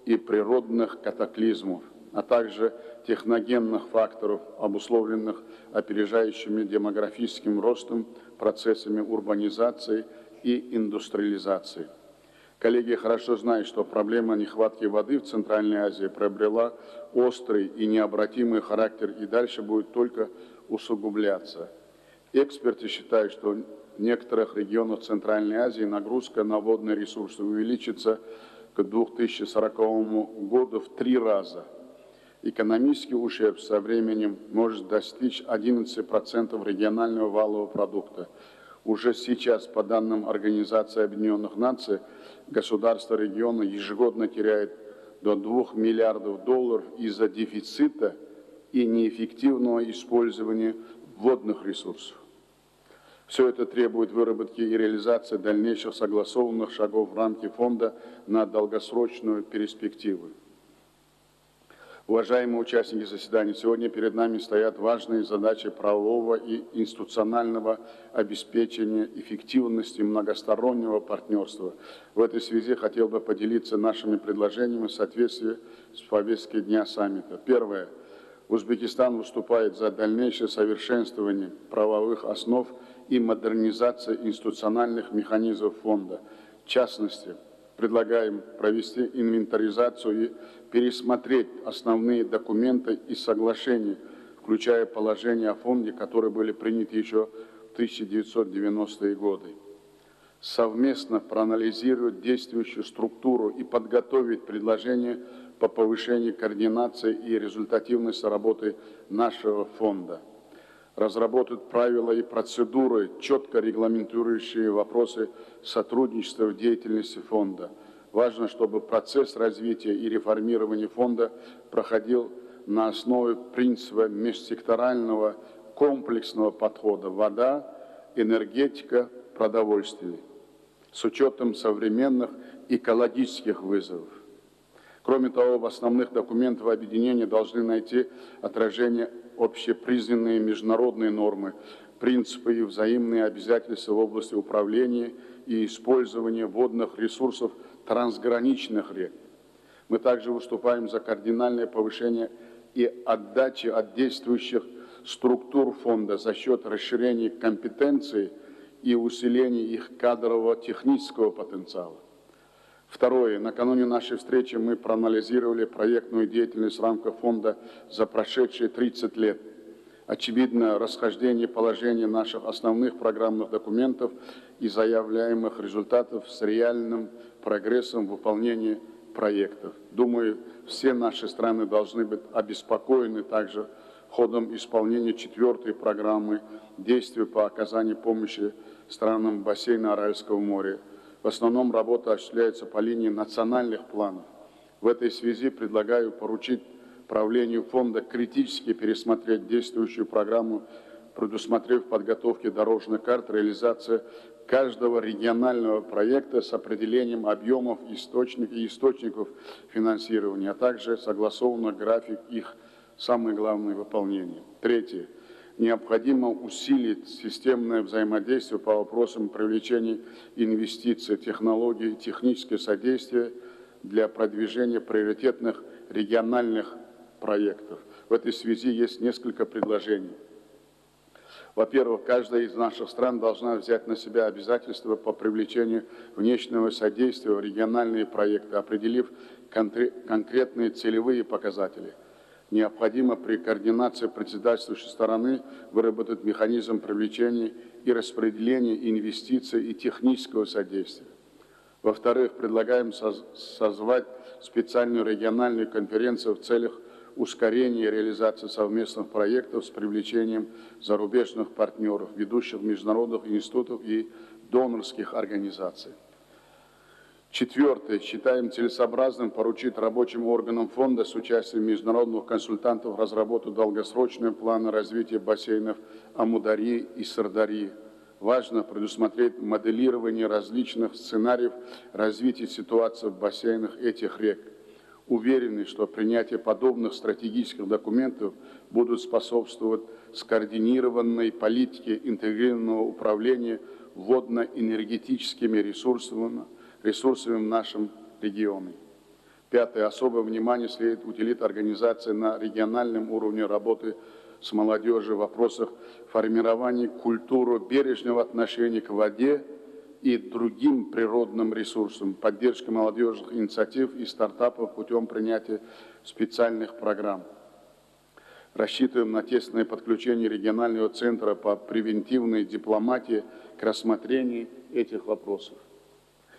и природных катаклизмов, а также техногенных факторов, обусловленных опережающими демографическим ростом, процессами урбанизации и индустриализации. Коллеги хорошо знают, что проблема нехватки воды в Центральной Азии приобрела острый и необратимый характер и дальше будет только усугубляться. Эксперты считают, что в некоторых регионах Центральной Азии нагрузка на водные ресурсы увеличится к 2040 году в 3 раза. Экономический ущерб со временем может достичь 11% регионального валового продукта. Уже сейчас, по данным Организации Объединенных Наций, государства региона ежегодно теряют до $2 миллиардов из-за дефицита и неэффективного использования водных ресурсов. Все это требует выработки и реализации дальнейших согласованных шагов в рамке фонда на долгосрочную перспективу. Уважаемые участники заседания, сегодня перед нами стоят важные задачи правового и институционального обеспечения эффективности многостороннего партнерства. В этой связи хотел бы поделиться нашими предложениями в соответствии с повесткой дня саммита. Первое. Узбекистан выступает за дальнейшее совершенствование правовых основ и модернизация институциональных механизмов фонда. В частности, предлагаем провести инвентаризацию и пересмотреть основные документы и соглашения, включая положения о фонде, которые были приняты еще в 1990-е годы. Совместно проанализировать действующую структуру и подготовить предложения по повышению координации и результативности работы нашего фонда. Разработать правила и процедуры, четко регламентирующие вопросы сотрудничества в деятельности фонда. Важно, чтобы процесс развития и реформирования фонда проходил на основе принципа межсекторального комплексного подхода «вода, энергетика, продовольствие» с учетом современных экологических вызовов. Кроме того, в основных документах объединения должны найти отражение общепризнанные международные нормы, принципы и взаимные обязательства в области управления и использования водных ресурсов трансграничных рек. Мы также выступаем за кардинальное повышение и отдачи от действующих структур фонда за счет расширения компетенций и усиления их кадрового технического потенциала. Второе. Накануне нашей встречи мы проанализировали проектную деятельность в рамках фонда за прошедшие 30 лет. Очевидно, расхождение положений наших основных программных документов и заявляемых результатов с реальным прогрессом в выполнении проектов. Думаю, все наши страны должны быть обеспокоены также ходом исполнения 4-й программы действий по оказанию помощи странам бассейна Аральского моря. В основном работа осуществляется по линии национальных планов. В этой связи предлагаю поручить правлению фонда критически пересмотреть действующую программу, предусмотрев подготовки дорожных карт, реализация каждого регионального проекта с определением объемов и источников финансирования, а также согласованный график их, самое главное, выполнения. Третье. Необходимо усилить системное взаимодействие по вопросам привлечения инвестиций, технологий и техническое содействие для продвижения приоритетных региональных проектов. В этой связи есть несколько предложений. Во-первых, каждая из наших стран должна взять на себя обязательства по привлечению внешнего содействия в региональные проекты, определив конкретные целевые показатели. Необходимо при координации председательствующей стороны выработать механизм привлечения и распределения инвестиций и технического содействия. Во-вторых, предлагаем созвать специальную региональную конференцию в целях ускорения реализации совместных проектов с привлечением зарубежных партнеров, ведущих международных институтов и донорских организаций. Четвертое. Считаем целесообразным поручить рабочим органам фонда с участием международных консультантов разработать долгосрочные планы развития бассейнов Амударьи и Сырдарьи. Важно предусмотреть моделирование различных сценариев развития ситуации в бассейнах этих рек. Уверены, что принятие подобных стратегических документов будут способствовать скоординированной политике интегрированного управления водно-энергетическими ресурсами в нашем регионе. Пятое. Особое внимание следует уделить организации на региональном уровне работы с молодежью в вопросах формирования культуры бережного отношения к воде и другим природным ресурсам, поддержки молодежных инициатив и стартапов путем принятия специальных программ. Рассчитываем на тесное подключение регионального центра по превентивной дипломатии к рассмотрению этих вопросов.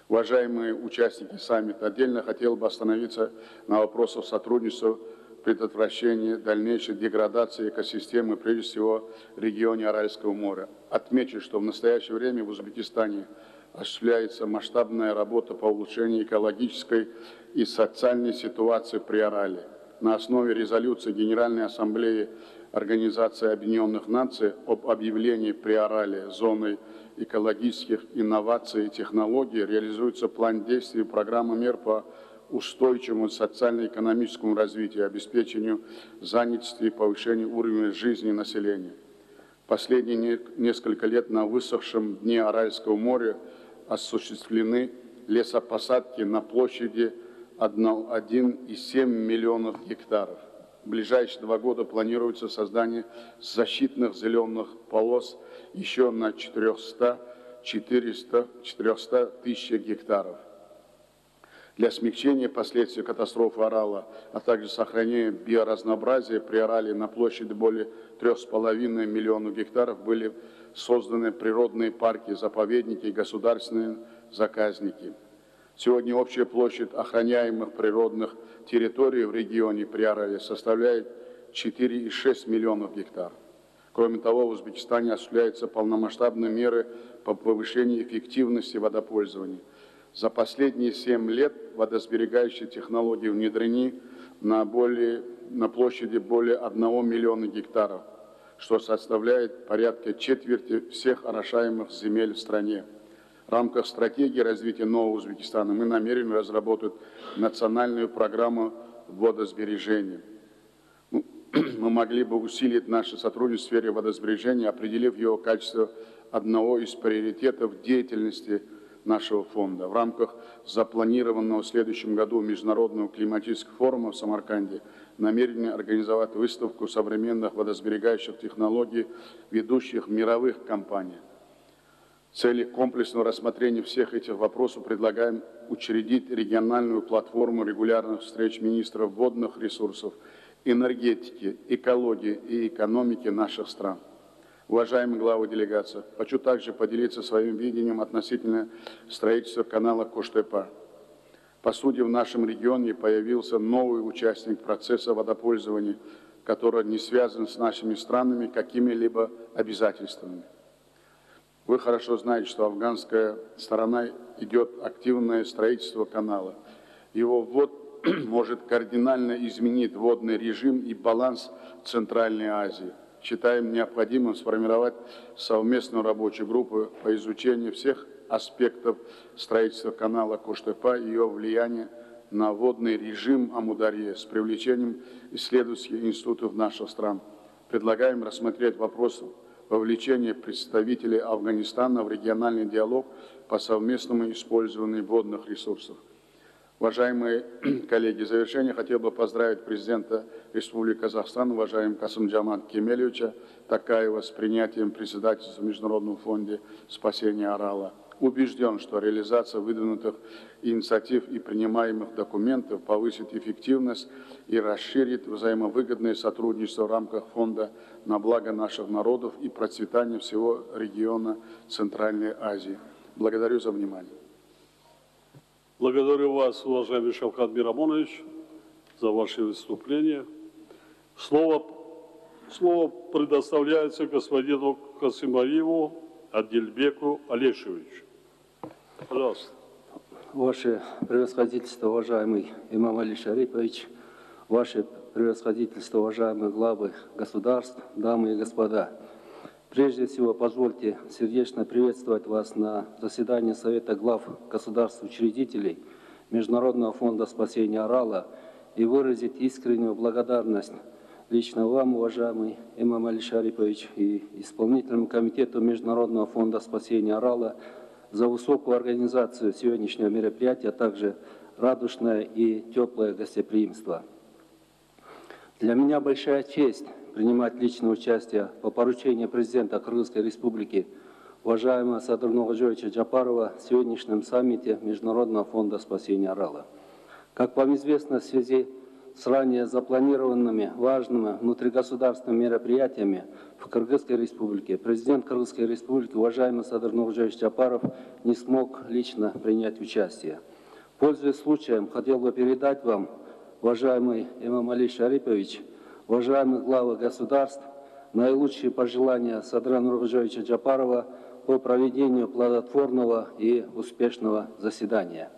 Уважаемые участники саммита, отдельно хотел бы остановиться на вопросах сотрудничества, предотвращения дальнейшей деградации экосистемы, прежде всего в регионе Аральского моря. Отмечу, что в настоящее время в Узбекистане осуществляется масштабная работа по улучшению экологической и социальной ситуации при Арале. На основе резолюции Генеральной Ассамблеи Организации Объединенных Наций об объявлении при Арале зоной экологических инноваций и технологий реализуется план действий и программа мер по устойчивому социально-экономическому развитию, обеспечению занятости и повышению уровня жизни населения. Последние несколько лет на высохшем дне Аральского моря осуществлены лесопосадки на площади 1,7 миллионов гектаров. В ближайшие 2 года планируется создание защитных зеленых полос еще на 400 тысяч гектаров. Для смягчения последствий катастрофы Арала, а также сохранения биоразнообразия при Арале на площади более 3,5 миллионов гектаров были созданы природные парки, заповедники и государственные заказники. Сегодня общая площадь охраняемых природных территорий в регионе при Арале составляет 4,6 миллионов гектаров. Кроме того, в Узбекистане осуществляются полномасштабные меры по повышению эффективности водопользования. За последние 7 лет водосберегающие технологии внедрены на площади более 1 миллиона гектаров, что составляет порядка четверти всех орошаемых земель в стране. В рамках стратегии развития нового Узбекистана мы намерены разработать национальную программу водосбережения. Мы могли бы усилить наше сотрудничество в сфере водосбережения, определив его качество одного из приоритетов деятельности нашего фонда. В рамках запланированного в следующем году Международного климатического форума в Самарканде намерены организовать выставку современных водосберегающих технологий ведущих мировых компаний. В цели комплексного рассмотрения всех этих вопросов предлагаем учредить региональную платформу регулярных встреч министров водных ресурсов, энергетики, экологии и экономики наших стран. Уважаемые главы делегации, хочу также поделиться своим видением относительно строительства канала Кош-Тепа. По сути, в нашем регионе появился новый участник процесса водопользования, который не связан с нашими странами какими-либо обязательствами. Вы хорошо знаете, что афганская сторона идет активное строительство канала. Его ввод может кардинально изменить водный режим и баланс в Центральной Азии. Считаем необходимым сформировать совместную рабочую группу по изучению всех аспектов строительства канала Кош-Тепа и ее влияния на водный режим Амударьи с привлечением исследовательских институтов наших стран. Предлагаем рассмотреть вопрос вовлечения представителей Афганистана в региональный диалог по совместному использованию водных ресурсов. Уважаемые коллеги, в завершение хотел бы поздравить президента Республики Казахстан, уважаемого Касым-Джомарта Кемелевича Токаева с принятием председательства в Международном фонде спасения Арала. Убежден, что реализация выдвинутых инициатив и принимаемых документов повысит эффективность и расширит взаимовыгодное сотрудничество в рамках фонда на благо наших народов и процветание всего региона Центральной Азии. Благодарю за внимание. Благодарю вас, уважаемый Шавкат Мирамонович, за ваше выступление. Слово предоставляется господину Касымаеву Адильбеку Алешевичу. Пожалуйста. Ваше превосходительство, уважаемый имам Али Шарипович, ваше превосходительство, уважаемые главы государств, дамы и господа. Прежде всего, позвольте сердечно приветствовать вас на заседании Совета глав государств-учредителей Международного фонда спасения Арала и выразить искреннюю благодарность лично вам, уважаемый имам Али Шарипович, и исполнительному комитету Международного фонда спасения Арала за высокую организацию сегодняшнего мероприятия, а также радушное и теплое гостеприимство. Для меня большая честь принимать личное участие по поручению президента Кыргызской Республики, уважаемого Садыр Ноғожоевича Джапарова, в сегодняшнем саммите Международного фонда спасения Арала. Как вам известно, в связи с ранее запланированными важными внутригосударственными мероприятиями в Кыргызской Республике, президент Кыргызской Республики, уважаемый Садыр Ноғожоевич Джапаров, не смог лично принять участие. Пользуясь случаем, хотел бы передать вам, уважаемый имам Али Шарипович, уважаемые главы государств, наилучшие пожелания Садыра Ноғожоевича Джапарова по проведению плодотворного и успешного заседания.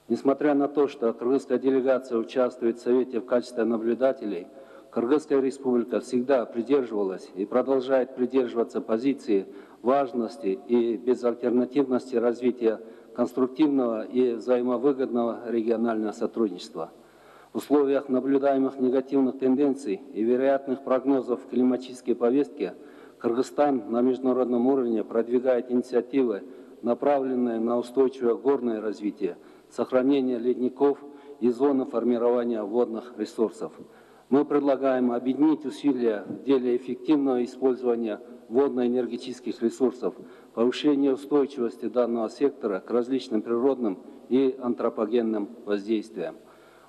Несмотря на то, что кыргызская делегация участвует в Совете в качестве наблюдателей, Кыргызская Республика всегда придерживалась и продолжает придерживаться позиции важности и безальтернативности развития конструктивного и взаимовыгодного регионального сотрудничества. В условиях наблюдаемых негативных тенденций и вероятных прогнозов в климатической повестке Кыргызстан на международном уровне продвигает инициативы, направленные на устойчивое горное развитие, сохранение ледников и зоны формирования водных ресурсов. Мы предлагаем объединить усилия в деле эффективного использования водно-энергетических ресурсов, повышения устойчивости данного сектора к различным природным и антропогенным воздействиям.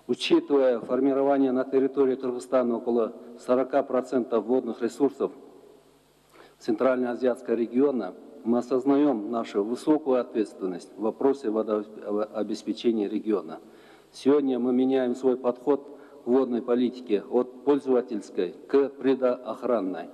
Учитывая формирование на территории Кыргызстана около 40% водных ресурсов Центральноазиатского региона, мы осознаем нашу высокую ответственность в вопросе водообеспечения региона. Сегодня мы меняем свой подход к водной политике от пользовательской к природоохранной,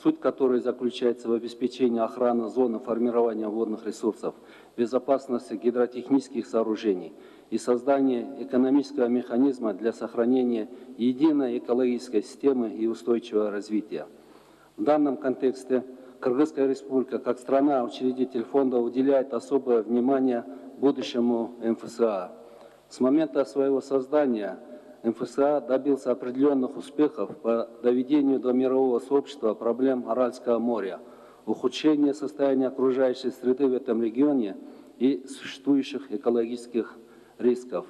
суть которой заключается в обеспечении охраны зоны формирования водных ресурсов, безопасности гидротехнических сооружений и создании экономического механизма для сохранения единой экологической системы и устойчивого развития. В данном контексте Кыргызская Республика, как страна-учредитель фонда, уделяет особое внимание будущему МФСА. С момента своего создания МФСА добился определенных успехов по доведению до мирового сообщества проблем Аральского моря, ухудшения состояния окружающей среды в этом регионе и существующих экологических рисков.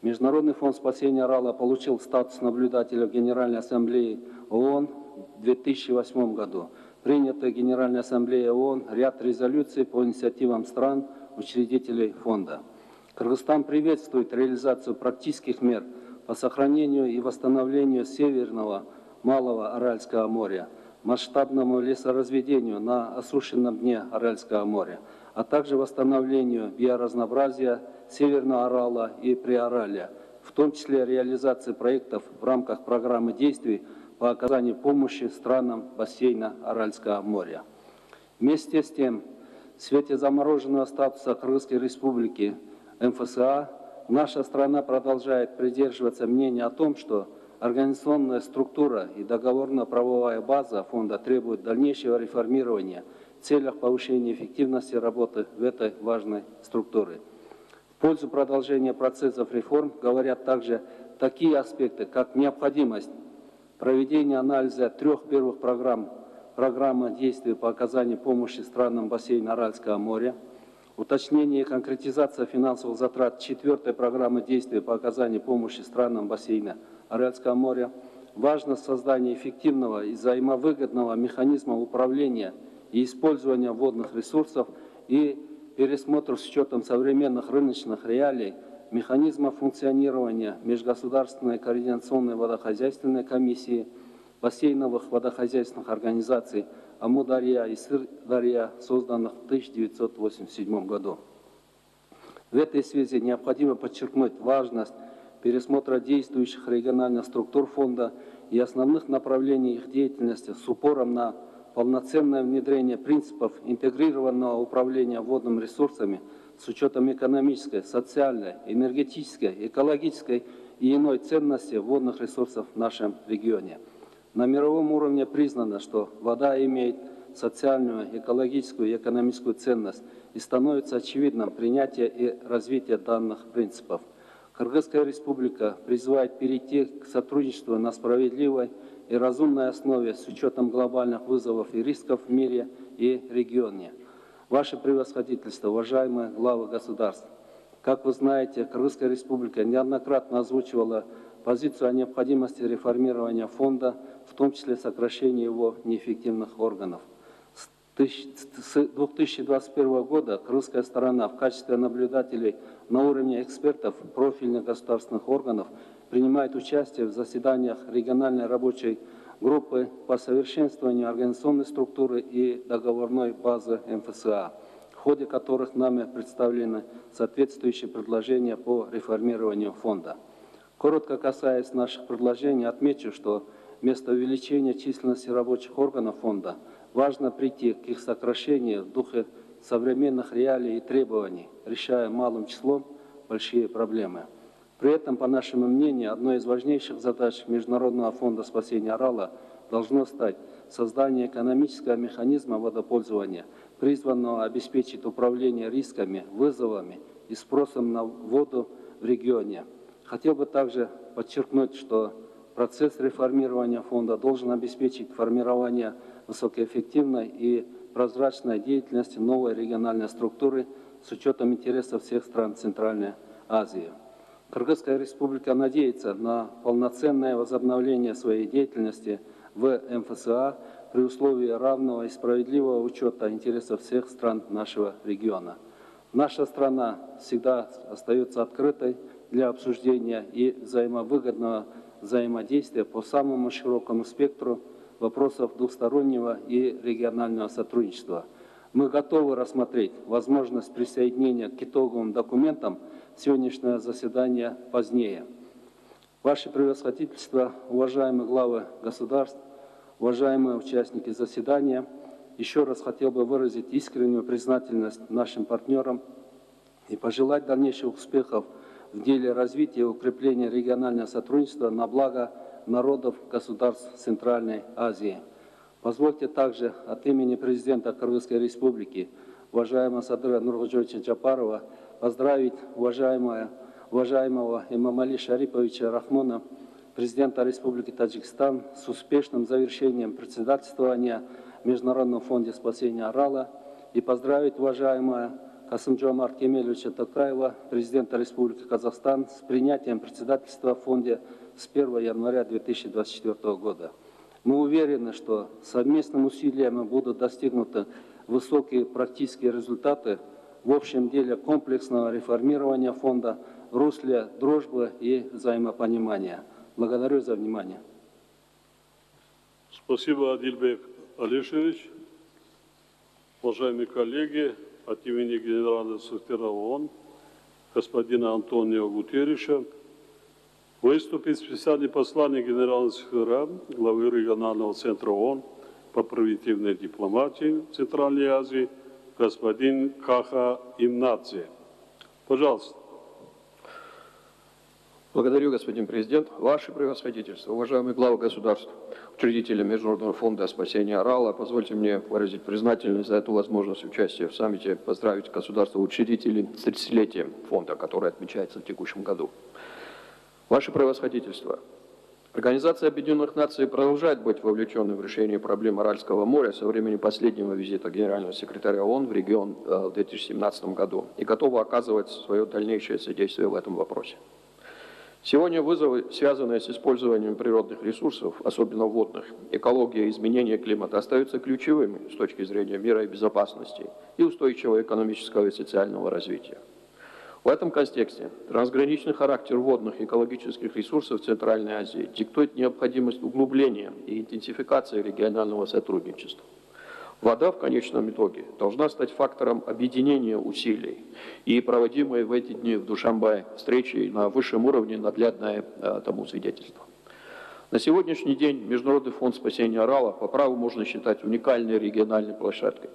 Международный фонд спасения Арала получил статус наблюдателя в Генеральной Ассамблее ООН в 2008 году. Принято Генеральной Ассамблеей ООН ряд резолюций по инициативам стран, учредителей фонда. Кыргызстан приветствует реализацию практических мер по сохранению и восстановлению Северного Малого Аральского моря, масштабному лесоразведению на осушенном дне Аральского моря, а также восстановлению биоразнообразия Северного Арала и Приоралья, в том числе реализации проектов в рамках программы действий по оказанию помощи странам бассейна Аральского моря. Вместе с тем, в свете замороженного статуса Кыргызской Республики МФСА, наша страна продолжает придерживаться мнения о том, что организационная структура и договорно-правовая база фонда требуют дальнейшего реформирования в целях повышения эффективности работы в этой важной структуре. В пользу продолжения процессов реформ говорят также такие аспекты, как необходимость проведения анализа 3 первых программы действий по оказанию помощи странам бассейна Аральского моря, уточнение и конкретизация финансовых затрат 4 программы действий по оказанию помощи странам бассейна Аральского моря, важность создания эффективного и взаимовыгодного механизма управления и использования водных ресурсов и пересмотр с учетом современных рыночных реалий механизма функционирования Межгосударственной координационной водохозяйственной комиссии, бассейновых водохозяйственных организаций Амударья и Сырдарья, созданных в 1987 году. В этой связи необходимо подчеркнуть важность пересмотра действующих региональных структур фонда и основных направлений их деятельности с упором на полноценное внедрение принципов интегрированного управления водными ресурсами с учетом экономической, социальной, энергетической, экологической и иной ценности водных ресурсов в нашем регионе. На мировом уровне признано, что вода имеет социальную, экологическую и экономическую ценность, и становится очевидным принятие и развитие данных принципов. Кыргызская республика призывает перейти к сотрудничеству на справедливой и разумной основе с учетом глобальных вызовов и рисков в мире и регионе. Ваше превосходительство, уважаемые главы государств, как вы знаете, Кыргызская республика неоднократно озвучивала позицию о необходимости реформирования фонда, в том числе сокращения его неэффективных органов. С 2021 года кыргызская сторона в качестве наблюдателей на уровне экспертов профильных государственных органов принимает участие в заседаниях региональной рабочей группы по совершенствованию организационной структуры и договорной базы МФСА, в ходе которых нами представлены соответствующие предложения по реформированию фонда. Коротко касаясь наших предложений, отмечу, что вместо увеличения численности рабочих органов фонда важно прийти к их сокращению в духе современных реалий и требований, решая малым числом большие проблемы. При этом, по нашему мнению, одной из важнейших задач Международного фонда спасения Арала должно стать создание экономического механизма водопользования, призванного обеспечить управление рисками, вызовами и спросом на воду в регионе. Хотел бы также подчеркнуть, что процесс реформирования фонда должен обеспечить формирование высокоэффективной и прозрачной деятельности новой региональной структуры с учетом интересов всех стран Центральной Азии. Кыргызская республика надеется на полноценное возобновление своей деятельности в МФСА при условии равного и справедливого учета интересов всех стран нашего региона. Наша страна всегда остается открытой для обсуждения и взаимовыгодного взаимодействия по самому широкому спектру вопросов двустороннего и регионального сотрудничества. Мы готовы рассмотреть возможность присоединения к итоговым документам сегодняшнего заседания позднее. Ваше превосходительство, уважаемые главы государств, уважаемые участники заседания, еще раз хотел бы выразить искреннюю признательность нашим партнерам и пожелать дальнейших успехов в деле развития и укрепления регионального сотрудничества на благо народов государств Центральной Азии. Позвольте также от имени президента Кыргызской республики, уважаемого Садыра Нургулжовича Джапарова, поздравить уважаемого Эмомали Шариповича Рахмона, президента Республики Таджикистан, с успешным завершением председательствования в Международном фонде спасения Арала и поздравить уважаемого Касым-Жомарт Кемелевича Токаева, президента Республики Казахстан, с принятием председательства в фонде с 1 января 2024 года. Мы уверены, что совместным усилиями будут достигнуты высокие практические результаты в общем деле комплексного реформирования фонда в русле дружбы и взаимопонимания. Благодарю за внимание. Спасибо, Адильбек Алишевич. Уважаемые коллеги, от имени Генерального секретаря ООН, господина Антонио Гутерриша, выступит специальный посланник Генерального секретаря, главы регионального центра ООН по превентивной дипломатии в Центральной Азии, господин Каха Имнадзе. Пожалуйста. Благодарю, господин президент. Ваше превосходительство, уважаемые главы государств, учредители Международного фонда спасения Арала, позвольте мне выразить признательность за эту возможность участия в саммите, поздравить государства-учредителей с 30-летием фонда, который отмечается в текущем году. Ваше превосходительство, Организация Объединенных Наций продолжает быть вовлеченной в решение проблем Аральского моря со времени последнего визита генерального секретаря ООН в регион в 2017 году и готова оказывать свое дальнейшее содействие в этом вопросе. Сегодня вызовы, связанные с использованием природных ресурсов, особенно водных, экология и изменение климата, остаются ключевыми с точки зрения мира и безопасности и устойчивого экономического и социального развития. В этом контексте трансграничный характер водных экологических ресурсов в Центральной Азии диктует необходимость углубления и интенсификации регионального сотрудничества. Вода в конечном итоге должна стать фактором объединения усилий. И проводимые в эти дни в Душанбе встречи на высшем уровне наглядное тому свидетельство. На сегодняшний день Международный фонд спасения Арала по праву можно считать уникальной региональной площадкой,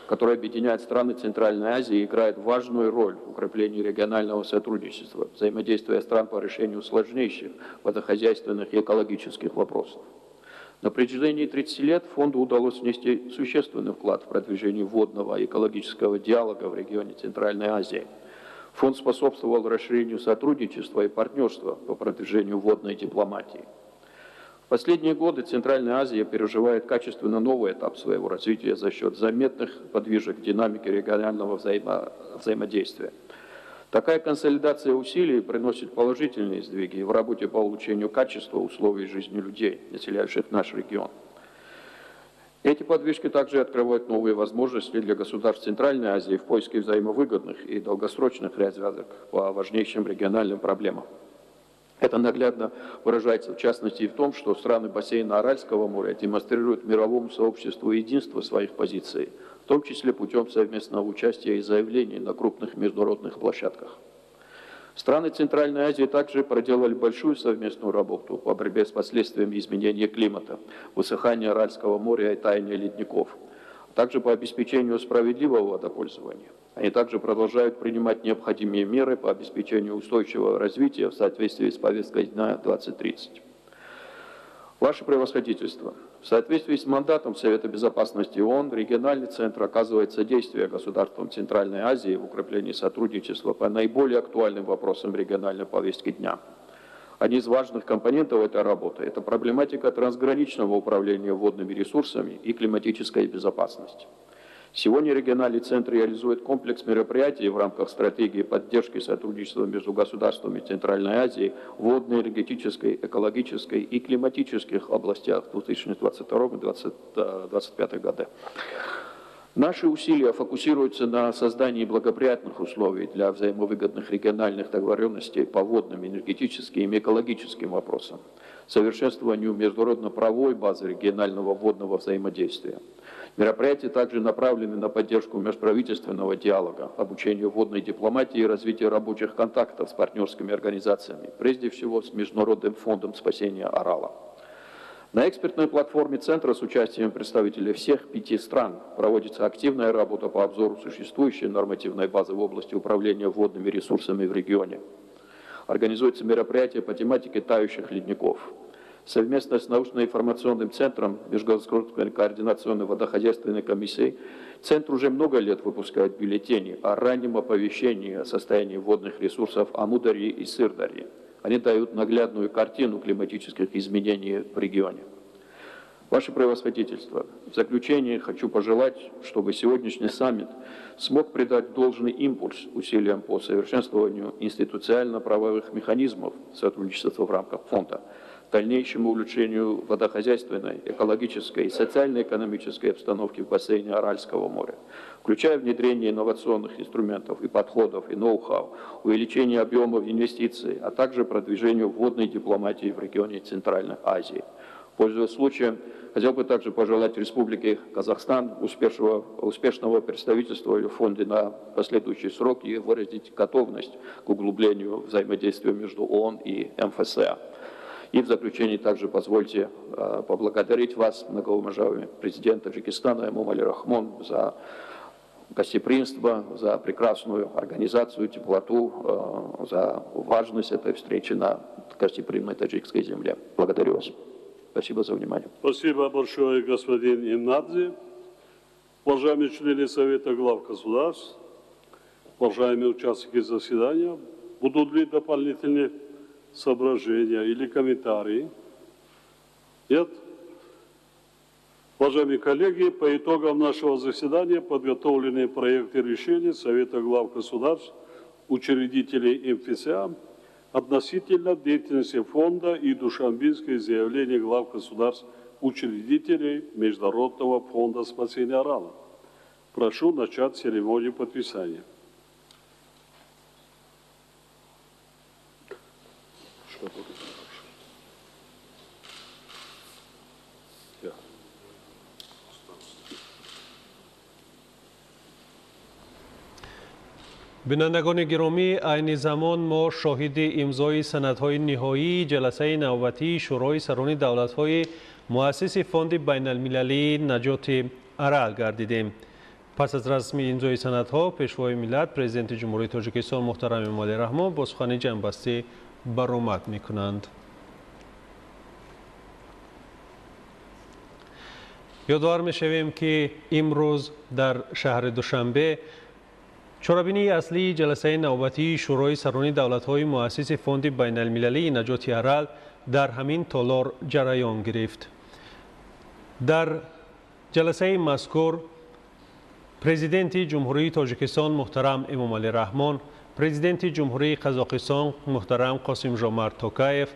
которая объединяет страны Центральной Азии и играет важную роль в укреплении регионального сотрудничества, взаимодействия стран по решению сложнейших водохозяйственных и экологических вопросов. На протяжении 30 лет фонду удалось внести существенный вклад в продвижение водного и экологического диалога в регионе Центральной Азии. Фонд способствовал расширению сотрудничества и партнерства по продвижению водной дипломатии. В последние годы Центральная Азия переживает качественно новый этап своего развития за счет заметных подвижек в динамике регионального взаимодействия. Такая консолидация усилий приносит положительные сдвиги в работе по улучшению качества условий жизни людей, населяющих наш регион. Эти подвижки также открывают новые возможности для государств Центральной Азии в поиске взаимовыгодных и долгосрочных развязок по важнейшим региональным проблемам. Это наглядно выражается в частности и в том, что страны бассейна Аральского моря демонстрируют мировому сообществу единство своих позиций, в том числе путем совместного участия и заявлений на крупных международных площадках. Страны Центральной Азии также проделали большую совместную работу по борьбе с последствиями изменения климата, высыхания Аральского моря и таяния ледников, а также по обеспечению справедливого водопользования. Они также продолжают принимать необходимые меры по обеспечению устойчивого развития в соответствии с повесткой дня 2030. Ваше Превосходительство, в соответствии с мандатом Совета Безопасности ООН, региональный центр оказывает содействие государствам Центральной Азии в укреплении сотрудничества по наиболее актуальным вопросам региональной повестки дня. Один из важных компонентов этой работы – это проблематика трансграничного управления водными ресурсами и климатической безопасности. Сегодня региональный центр реализует комплекс мероприятий в рамках стратегии поддержки сотрудничества между государствами Центральной Азии в водной, энергетической, экологической и климатических областях в 2022-2025 годах. Наши усилия фокусируются на создании благоприятных условий для взаимовыгодных региональных договоренностей по водным, энергетическим и экологическим вопросам, совершенствованию международно-правовой базы регионального водного взаимодействия. Мероприятия также направлены на поддержку межправительственного диалога, обучению водной дипломатии и развитие рабочих контактов с партнерскими организациями, прежде всего с Международным фондом спасения Арала. На экспертной платформе Центра с участием представителей всех 5 стран проводится активная работа по обзору существующей нормативной базы в области управления водными ресурсами в регионе. Организуются мероприятия по тематике тающих ледников. Совместно с научно-информационным центром Межгосударственной координационной водохозяйственной комиссией Центр уже много лет выпускает бюллетени о раннем оповещении о состоянии водных ресурсов Амударьи и Сырдарьи. Они дают наглядную картину климатических изменений в регионе. Ваше Превосходительство, в заключение хочу пожелать, чтобы сегодняшний саммит смог придать должный импульс усилиям по совершенствованию институционально-правовых механизмов сотрудничества в рамках фонда, дальнейшему улучшению водохозяйственной, экологической и социально-экономической обстановки в бассейне Аральского моря, включая внедрение инновационных инструментов и подходов и ноу-хау, увеличение объемов инвестиций, а также продвижению водной дипломатии в регионе Центральной Азии. Пользуясь случаем, хотел бы также пожелать Республике Казахстан успешного представительства в фонде на последующий срок и выразить готовность к углублению взаимодействия между ООН и МФСА. И в заключении также позвольте поблагодарить вас, многоуважаемый президент Таджикистана Эмомали Рахмон, за гостеприимство, за прекрасную организацию, теплоту, за важность этой встречи на гостеприимной таджикской земле. Благодарю вас. Спасибо за внимание. Спасибо большое, господин Имнадзе. Уважаемые члены Совета глав государств, уважаемые участники заседания, будут ли дополнительные соображения или комментарии? Нет? Уважаемые коллеги, по итогам нашего заседания подготовлены проекты решений Совета глав государств, учредителей МФСА относительно деятельности фонда и Душанбинское заявление глав государств, учредителей Международного фонда спасения Арала. Прошу начать церемонию подписания. بینندگان گرامی، عین زمان ما شاهد امضای سندهای نهایی جلسه نوبتی شورای سران دولت‌های مؤسس فوند بین المللی نجات ارال گردیدیم. پس از رسمی امضای سندها، پیشوای ملت پرزیدنت جمهوری تاجیکستان محترم امومالی رحمان با سخن جنبسته برآمد می‌کنند. یادآور می‌شویم که امروز در شهر دوشنبه چارابینی اصلی جلسه نوبتی شورای سران دولت‌های مؤسس فوند بین المللی نجات ارال در همین تالار جریان گرفت. در جلسه مذکور پرزیدنت جمهوری تاجیکستان محترم امومالی رحمان، پرزیدنت جمهوری قزاقستان محترم قاسم ژامارت توکایف،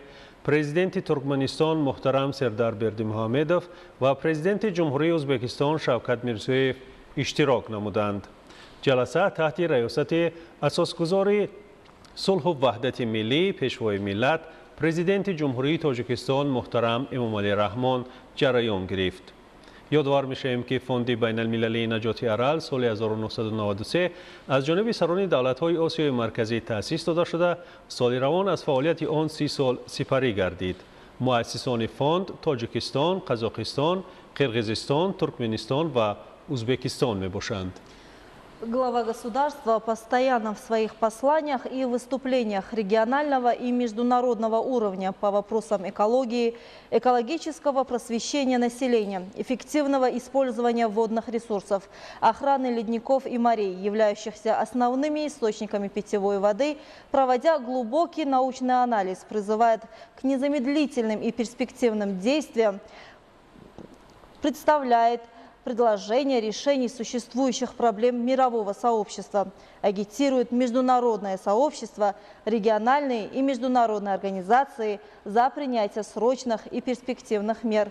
پرزیدنت ترکمنستان محترم سردار بردیمحمدوف و پرزیدنت جمهوری ازبکستان شوکت میرزیویف اشتراک نمودند. جلسه تحت ریاست اساسگزار صلح و وحدت ملی پیشوای ملت پرزیدنت جمهوری تاجیکستان محترم امومالی رحمان جریان گرفت. یادآور می‌شویم که فوند بین المللی نجات ارال سال 1993 از جانب سران دولت‌های آسیای مرکزی تأسیس داده شده، سال روان از فعالیت آن 30 سال سپری گردید. مؤسسان فوند تاجیکستان، قزاقستان، قرغیزستان، ترکمنستان و узбекистан میباشند. Глава государства постоянно в своих посланиях и выступлениях регионального и международного уровня по вопросам экологии, экологического просвещения населения, эффективного использования водных ресурсов, охраны ледников и морей, являющихся основными источниками питьевой воды, проводя глубокий научный анализ, призывает к незамедлительным и перспективным действиям, представляет предложения решений существующих проблем мирового сообщества, агитирует международное сообщество, региональные и международные организации за принятие срочных и перспективных мер.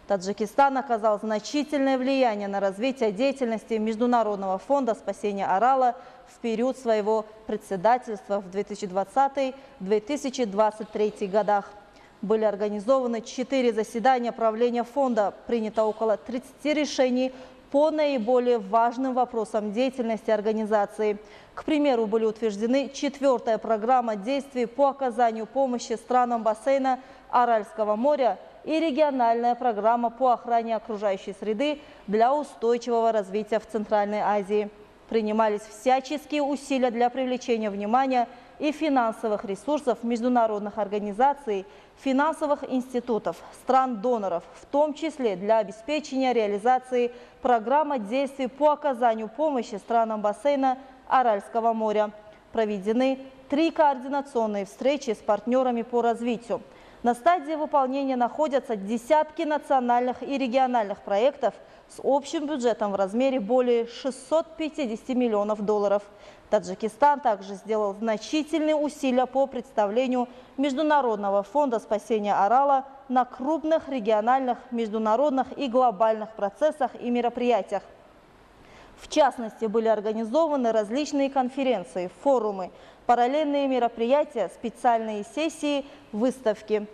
Таджикистан оказал значительное влияние на развитие деятельности Международного фонда спасения Арала в период своего председательства в 2020-2023 годах. Были организованы 4 заседания правления фонда, принято около 30 решений по наиболее важным вопросам деятельности организации. К примеру, были утверждены 4-я программа действий по оказанию помощи странам бассейна Аральского моря и региональная программа по охране окружающей среды для устойчивого развития в Центральной Азии. Принимались всяческие усилия для привлечения внимания и финансовых ресурсов международных организаций, финансовых институтов, стран-доноров, в том числе для обеспечения реализации программы действий по оказанию помощи странам бассейна Аральского моря. Проведены 3 координационные встречи с партнерами по развитию. На стадии выполнения находятся десятки национальных и региональных проектов с общим бюджетом в размере более 650 миллионов долларов. Таджикистан также сделал значительные усилия по представлению Международного фонда спасения Арала на крупных региональных, международных и глобальных процессах и мероприятиях. В частности, были организованы различные конференции, форумы, параллельные мероприятия, специальные сессии, выставки.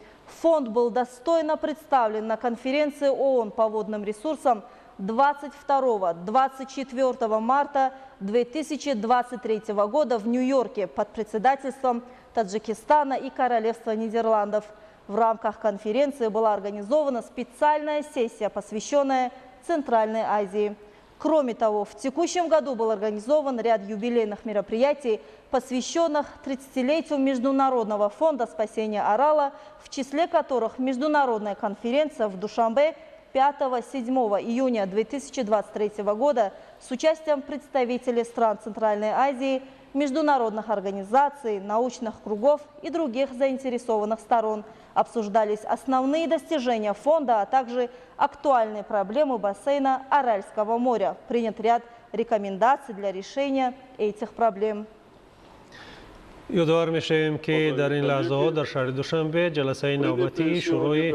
Фонд был достойно представлен на конференции ООН по водным ресурсам 22-24 марта 2023 года в Нью-Йорке под председательством Таджикистана и Королевства Нидерландов. В рамках конференции была организована специальная сессия, посвященная Центральной Азии. Кроме того, в текущем году был организован ряд юбилейных мероприятий, посвященных 30-летию Международного фонда спасения Арала, в числе которых международная конференция в Душанбе 5-7 июня 2023 года с участием представителей стран Центральной Азии, международных организаций, научных кругов и других заинтересованных сторон. Обсуждались основные достижения фонда, а также актуальные проблемы бассейна Аральского моря. Принят ряд рекомендаций для решения этих проблем. یادآور می‌شویم که در این لحظه در شهر دوشنبه جلسه نوبتی شورای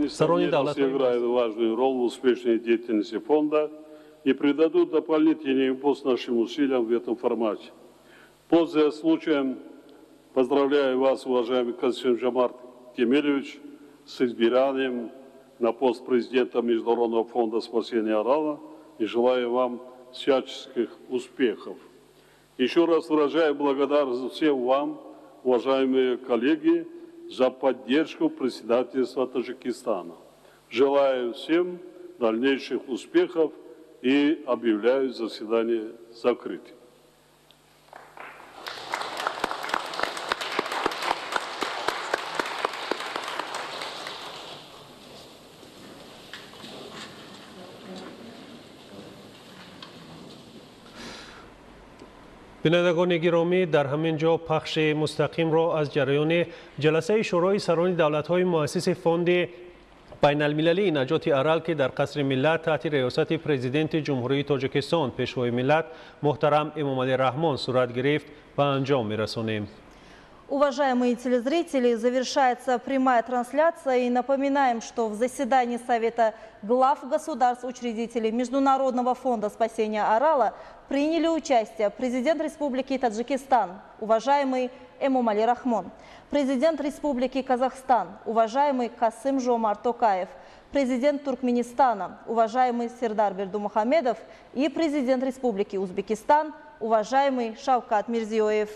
سران دولت играют важную роль в успешной деятельности фонда и придадут дополнительный импульс нашим усилиям в этом формате. Пользуясь случаем, поздравляю вас, уважаемый Касым Жомарт Кемелевич, с избиранием на пост президента Международного фонда спасения Арала и желаю вам всяческих успехов. Еще раз выражаю благодарность всем вам, уважаемые коллеги, за поддержку председательства Таджикистана. Желаю всем дальнейших успехов и объявляю заседание закрытым. بینندگان گرامی، در همین جا پخش مستقیم را از جریان جلسه شورای سران دولت‌های مؤسس فوند بین المللی نجات ارال که در قصر ملت تحت ریاست پرزیدنت جمهوری تاجیکستان پیشوای ملت محترم امامعلی رحمان صورت گرفت به انجام می‌رسانیم. Уважаемые телезрители, завершается прямая трансляция и напоминаем, что в заседании Совета глав государств-учредителей Международного фонда спасения Арала приняли участие президент Республики Таджикистан, уважаемый Эмомали Рахмон, президент Республики Казахстан, уважаемый Касым-Жомарт Токаев, президент Туркменистана, уважаемый Сердар Бердумухамедов и президент Республики Узбекистан, уважаемый Шавкат Мирзиёев.